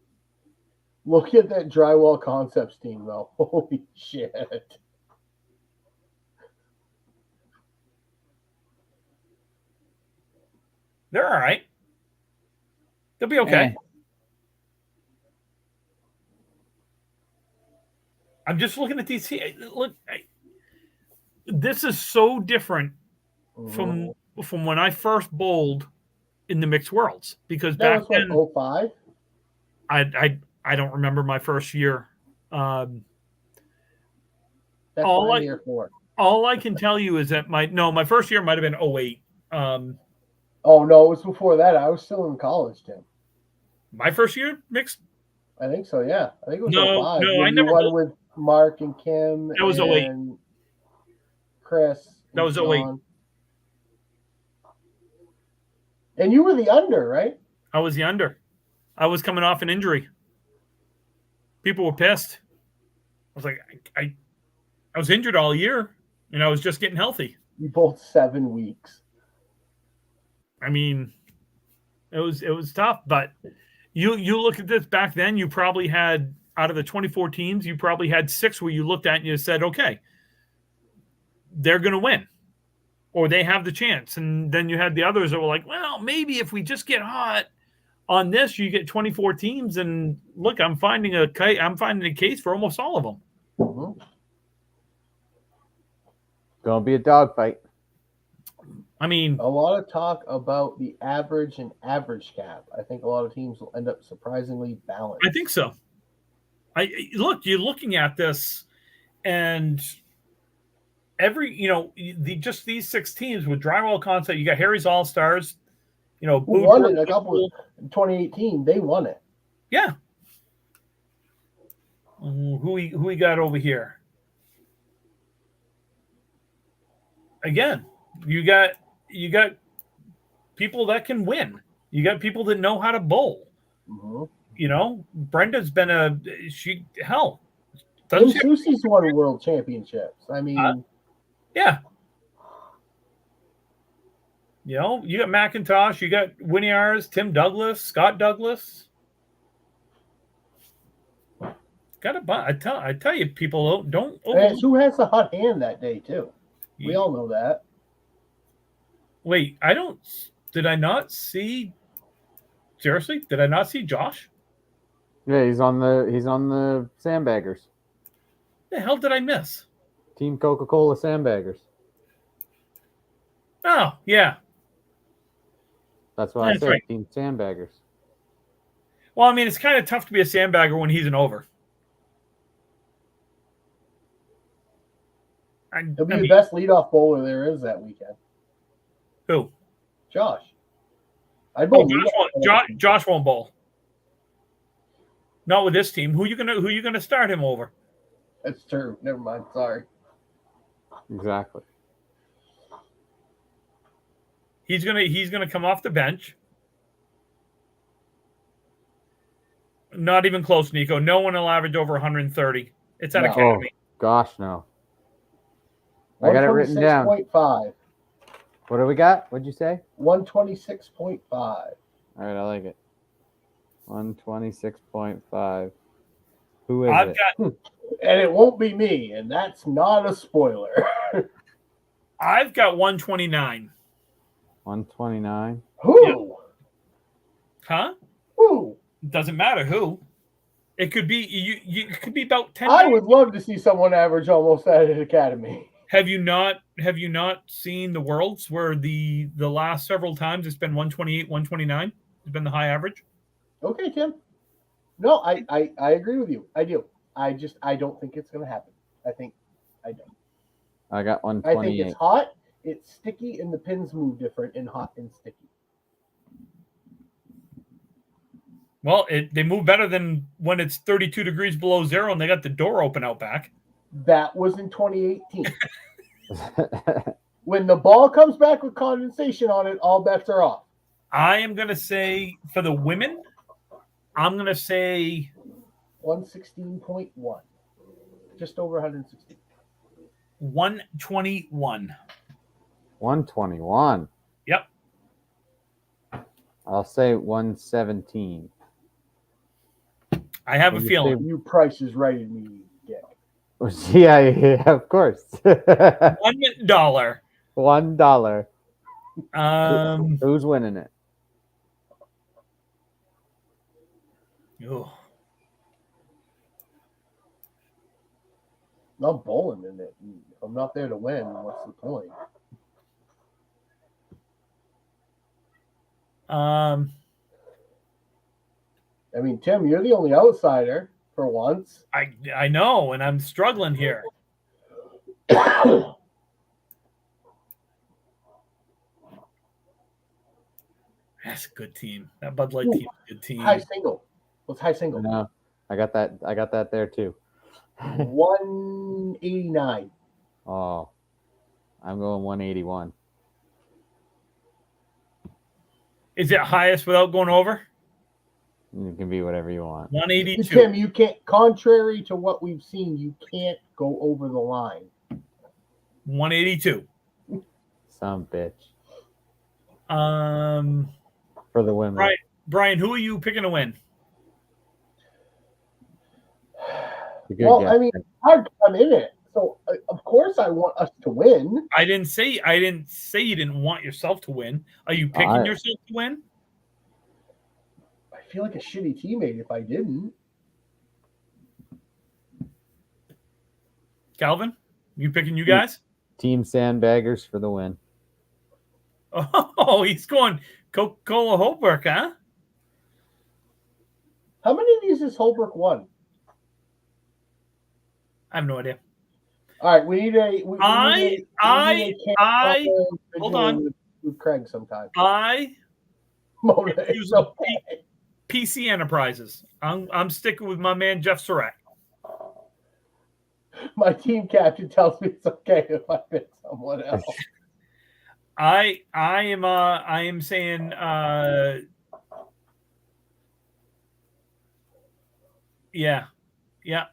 Look at that Drywall Concepts team, though. Holy shit. They're all right. They'll be okay. I'm just looking at these. Look, this is so different from when I first bowled in the mixed worlds, because that back was then, what, 05? I don't remember my first year. That's all my year 4. All I can tell you is that my first year might have been 08. Oh no, it was before that. I was still in college, Tim. My first year mixed. I think so. Yeah, I think it was No, 05. no, I you never won bowled. with Mark and Kim. That was and 08. Chris. That was 08. And you were the under, right? I was the under. I was coming off an injury. People were pissed. I was like, I was injured all year, and I was just getting healthy. You bowled 7 weeks. I mean, it was tough, but you look at this back then, you probably had, out of the 24 teams, you probably had 6 where you looked at and you said, okay, they're going to win, or they have the chance. And then you had the others that were like, well, maybe if we just get hot on this, you get 24 teams. And look, I'm finding a case for almost all of them. Mm-hmm. Gonna be a dogfight. I mean, a lot of talk about the average and average cap. I think a lot of teams will end up surprisingly balanced. I think so. You're looking at this, and just these 6 teams with Drywall Concept. You got Harry's All Stars. Who won it? A couple in 2018. They won it. Yeah. Who we got over here? Again, you got people that can win. You got people that know how to bowl. Mm-hmm. Brenda's been hell. And Susie's won world championships. I mean, yeah. You got McIntosh, you got Winiars, Tim Douglas, Scott Douglas. I tell you, people don't. Who has the hot hand that day too? We all know that. Wait, did I not see? Seriously, did I not see Josh? Yeah, he's on the Sandbaggers. The hell did I miss? Team Coca-Cola Sandbaggers. Oh, yeah. That's why I said right. Team Sandbaggers. Well, I mean, it's kind of tough to be a sandbagger when he's an over. He'll be the best leadoff bowler there is that weekend. Who? Josh. Josh won't bowl. Not with this team. Who you gonna start him over? That's true. Never mind. Sorry. Exactly. He's gonna come off the bench. Not even close, Nico. No one will average over 130. It's at Academy. Oh, gosh, no. I got it written down. 126.5. What do we got? What'd you say? 126.5. All right, I like it. 126.5. Who is it? And it won't be me, and that's not a spoiler. I've got 129. 129. Who? Yeah. Huh? Who? Doesn't matter who. It could be it could be about 10. I would love to see someone average almost that at Academy. Have you not seen the Worlds where the last several times it's been 128, 129? It's been the high average. Okay, Tim. No, I agree with you. I do. I don't think it's going to happen. I don't. I got 128. I think it's hot, it's sticky, and the pins move different in hot and sticky. Well, they move better than when it's 32 degrees below zero and they got the door open out back. That was in 2018. When the ball comes back with condensation on it, all bets are off. I am going to say for the women, I'm going to say 116.1. Just over 116. 121. 121. Yep. I'll say 117. I have a Would you feeling. You Price is right in me, Dick. Yeah, of course. $1. $1. Um, Who's winning it? oh, I'm bowling in it. I'm not there to win. What's the point? I mean, Tim, you're the only outsider for once. I know, and I'm struggling here. That's a good team. That Bud Light team is a good team. High single. What's high single? No, I got that there too. 189. Oh, I'm going 181. Is it highest without going over? It can be whatever you want. 182. Tim, you can't. Contrary to what we've seen, you can't go over the line. 182. Some bitch. For the women. Brian, who are you picking to win? Well, I mean, I'm in it, so of course I want us to win. I didn't say you didn't want yourself to win. Are you picking yourself to win? I feel like a shitty teammate if I didn't. Calvin, you picking you guys? Team Sandbaggers for the win. Oh, he's going Coca-Cola Holbrook, huh? How many of these has Holbrook won? I have no idea. All right, we need a. Hold on. With Craig sometime. Mona, PC Enterprises. I'm sticking with my man Jeff Surratt. My team captain tells me it's okay if I pick someone else. I am saying yeah.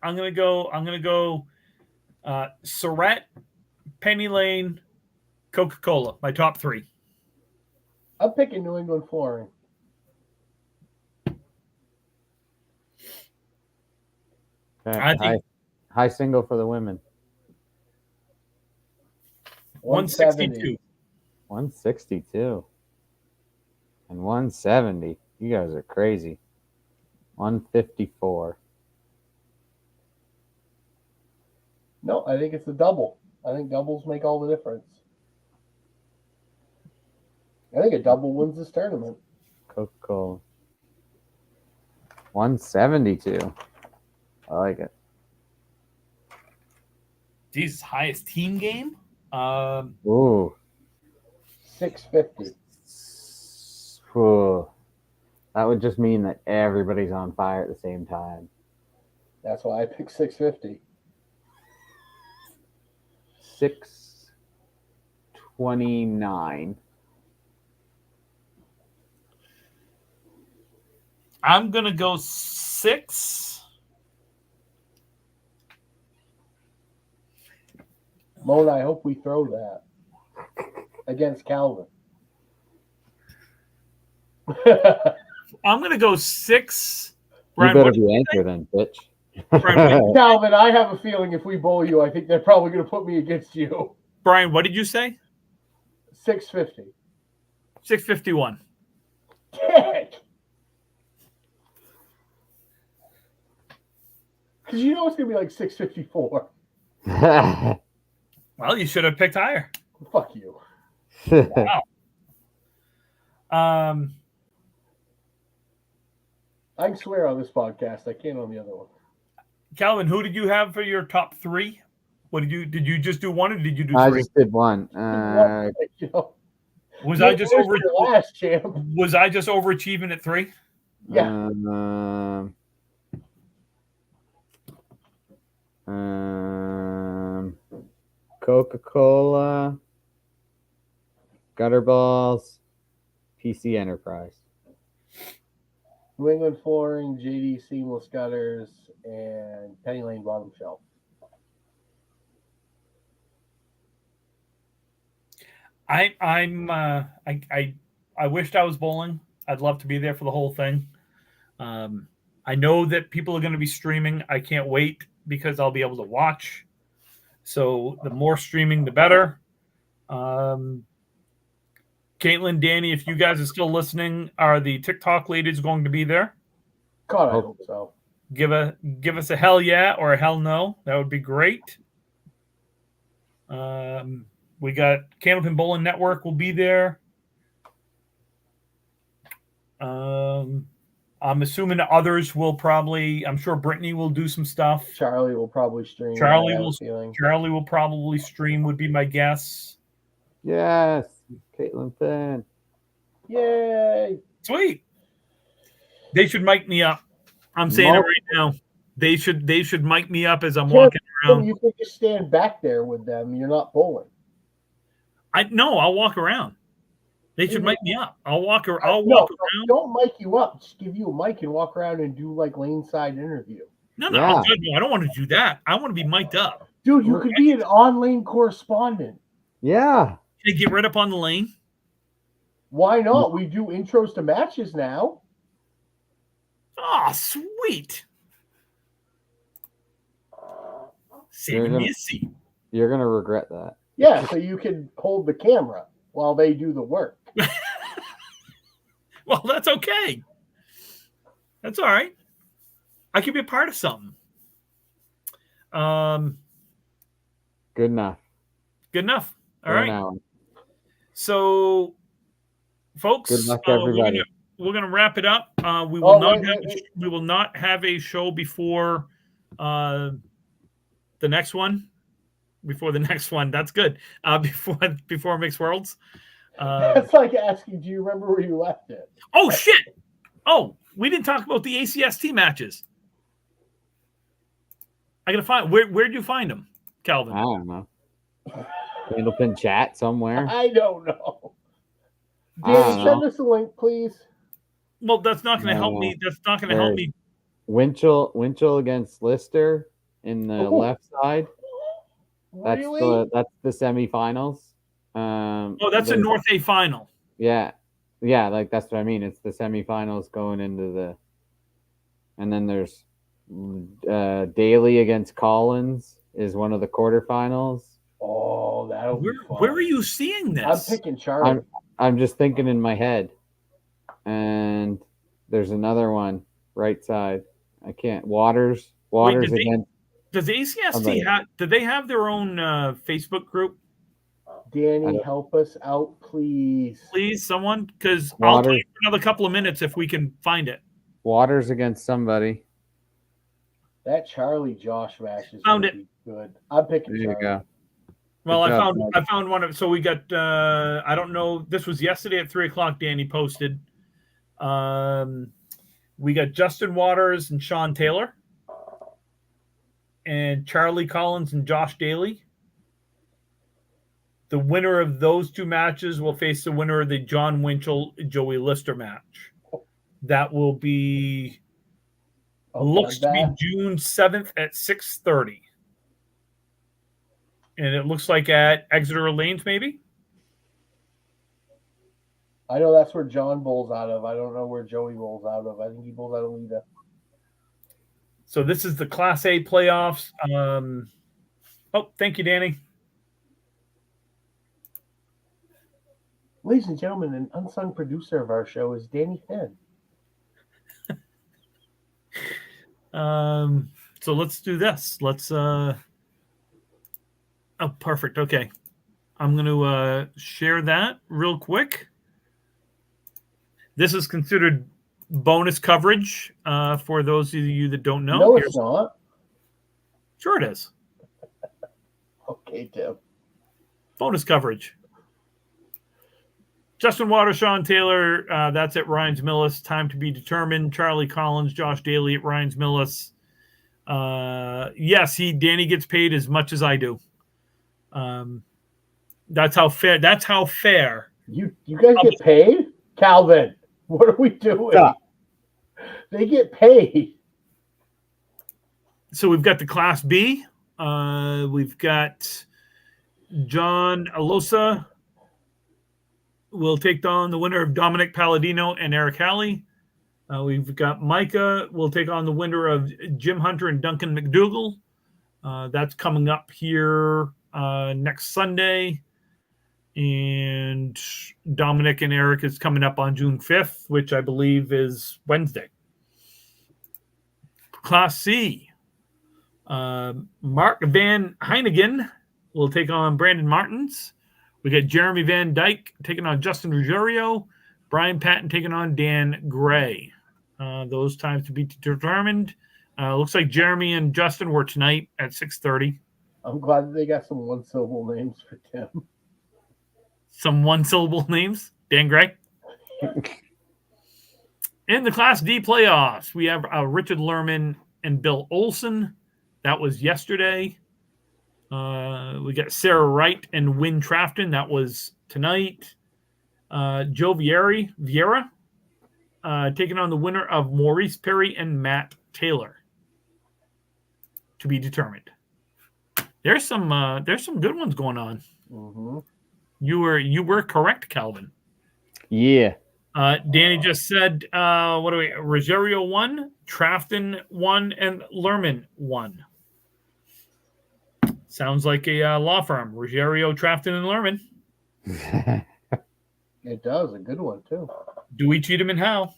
I'm gonna go Surratt, Penny Lane, Coca-Cola. My top three. I'm picking New England Flooring. Okay. I think high single for the women. 162. 162. And 170. You guys are crazy. 154. No, I think it's a double. I think doubles make all the difference. I think a double wins this tournament. Coca-Cola. 172. I like it. Jesus, highest team game? Ooh. 650. Ooh. That would just mean that everybody's on fire at the same time. That's why I picked 650. 629. I'm gonna go 6. Mona, I hope we throw that against Calvin. I'm gonna go 6. Brian, you better be anchor then, bitch. Calvin, I have a feeling if we bowl you, I think they're probably going to put me against you. Brian, what did you say? 650. 651. Dick! Because you know it's going to be like 654. Well, you should have picked higher. Fuck you. Wow. I can swear on this podcast. I can't on the other one. Calvin, who did you have for your top 3? What did you just do one or did you do 3? I just did one. Was I just overachieving at 3? Yeah. Coca-Cola, Gutter Balls, PC Enterprise. New England Flooring, JD Seamless Gutters, and Penny Lane Bottom Shelf. I wished I was bowling. I'd love to be there for the whole thing. I know that people are going to be streaming. I can't wait because I'll be able to watch. So the more streaming, the better. Caitlin, Danny, if you guys are still listening, are the TikTok ladies going to be there? God, I hope so. Give us a hell yeah or a hell no. That would be great. We got Candlepin Bowling Network will be there. I'm assuming others will probably. I'm sure Brittany will do some stuff. Charlie will probably stream. Charlie will probably stream. Would be my guess. Yes, Caitlin Finn. Yay! Sweet. They should mic me up. I'm saying it right now. They should mic me up as I'm walking around. You can just stand back there with them. You're not bowling. I'll walk around. They should mic me up. I'll walk around. Don't mic you up. Just give you a mic and walk around and do like lane side interview. No, I don't want to do that. I want to be mic'd up. Dude, you could be an on-lane correspondent. Yeah. Can I get right up on the lane? Why not? We do intros to matches now. Oh, sweet. Saving me a seat. You're going to regret that. Yeah, so you can hold the camera while they do the work. Well, that's okay. That's all right. I could be a part of something. Good enough. Good enough. All right. Now. So, folks, good luck, everybody. We're gonna wrap it up. We will not have a show before the next one. Before the next one, that's good. Before Mixed Worlds. That's like asking, do you remember where you left it? Oh shit! Oh, we didn't talk about the ACST matches. I gotta find where'd you find them, Calvin? I don't know. Candlepin chat somewhere. I don't know. Dan, send us a link, please. Well, that's not going to help me. That's not going to help me. Winchell against Lister in the left side. That's the semifinals. That's a North A final. Yeah, like that's what I mean. It's the semifinals going into the, and then there's Daly against Collins is one of the quarterfinals. Oh, that'll be fun. Where are you seeing this? I'm picking Charlie. I'm just thinking in my head, and there's another one right side. I can't. Waters again. Does the ACST have? Do they have their own Facebook group? Danny, help us out, please. Please, someone, because I'll play for another couple of minutes if we can find it. Waters against somebody. That Charlie Josh match is going to be good. I'm picking Charlie. There you go. Well, I found one of. So we got. I don't know. This was yesterday at 3:00. Danny posted. We got Justin Waters and Sean Taylor, and Charlie Collins and Josh Daly. The winner of those two matches will face the winner of the John Winchell Joey Lister match. That will be looks to be June 7th at 6:30. And it looks like at Exeter Lanes, maybe? I know that's where John bowls out of. I don't know where Joey bowls out of. I think he bowls out of Lita. So this is the Class A playoffs. Thank you, Danny. Ladies and gentlemen, an unsung producer of our show is Danny Finn. So let's do this. Let's Oh, perfect. Okay. I'm going to share that real quick. This is considered bonus coverage for those of you that don't know. No, it's not. Sure it is. Okay, Tim. Bonus coverage. Justin Waters, Sean Taylor, that's at Ryan's Millis. Time to be determined. Charlie Collins, Josh Daly at Ryan's Millis. Yes, Danny gets paid as much as I do. That's how fair. That's how fair. You guys get paid, Calvin? What are we doing? Yeah. They get paid. So we've got the Class B. We've got John Alosa will take on the winner of Dominic Palladino and Eric Halley. We've got Micah will take on the winner of Jim Hunter and Duncan McDougall. That's coming up here next Sunday. And Dominic and Eric is coming up on June 5th, which I believe is Wednesday. Class C. Mark Van Heinigen will take on Brandon Martins. We got Jeremy Van Dyke taking on Justin Ruggiero. Brian Patton taking on Dan Gray. Those times to be determined. Looks like Jeremy and Justin were tonight at 6:30. I'm glad that they got some one-syllable names for Tim. Some one-syllable names. Dan Gray. In the Class D playoffs, we have Richard Lerman and Bill Olson. That was yesterday. We got Sarah Wright and Wynn Trafton. That was tonight. Joe Vieira taking on the winner of Maurice Perry and Matt Taylor. To be determined. There's some good ones going on. Mm-hmm. You were correct, Calvin. Yeah. Danny just said, what do we? Rosario 1, Trafton 1, and Lerman 1. Sounds like a law firm. Rosario, Trafton, and Lerman. It does. A good one, too. Dewey, Cheatham, and Howe.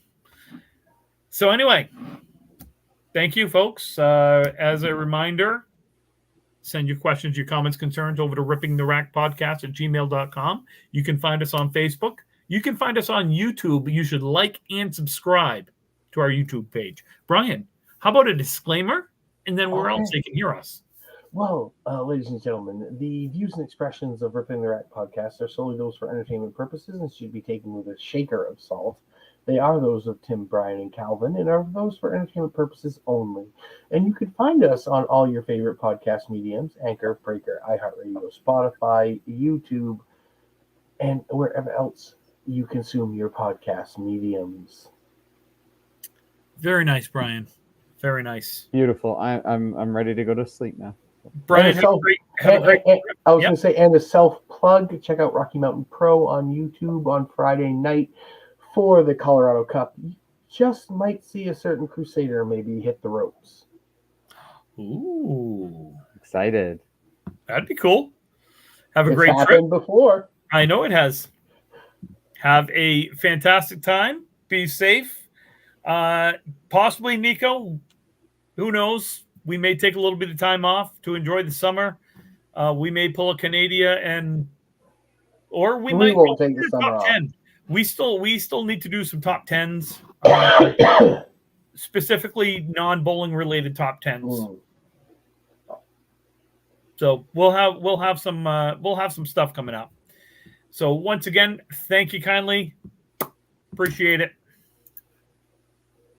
So anyway, thank you, folks. As a reminder, send your questions, your comments, concerns over to rippingtherackpodcast@gmail.com. You can find us on Facebook. You can find us on YouTube. You should like and subscribe to our YouTube page. Brian, how about a disclaimer? And then where else they can hear us? Well, ladies and gentlemen, the views and expressions of Ripping the Rack podcast are solely those for entertainment purposes and should be taken with a shaker of salt. They are those of Tim, Brian, and Calvin, and are those for entertainment purposes only. And you can find us on all your favorite podcast mediums: Anchor, Breaker, iHeartRadio, Spotify, YouTube, and wherever else you consume your podcast mediums. Very nice, Brian. Very nice. Beautiful. I'm ready to go to sleep now. Brian, have a great I was going to say, and a self-plug, check out Rocky Mountain Pro on YouTube on Friday night for the Colorado Cup. You just might see a certain Crusader maybe hit the ropes. Ooh. Excited. That'd be cool. Have a It's great trip. happened before. I know it has. Have a fantastic time. Be safe. Possibly, Nico, who knows? We may take a little bit of time off to enjoy the summer. We may pull a Canada or we might won't take the do summer top off. 10. We still need to do some top 10s, specifically non-bowling related top 10s. Mm. So we'll have some stuff coming up. So once again, thank you kindly. Appreciate it.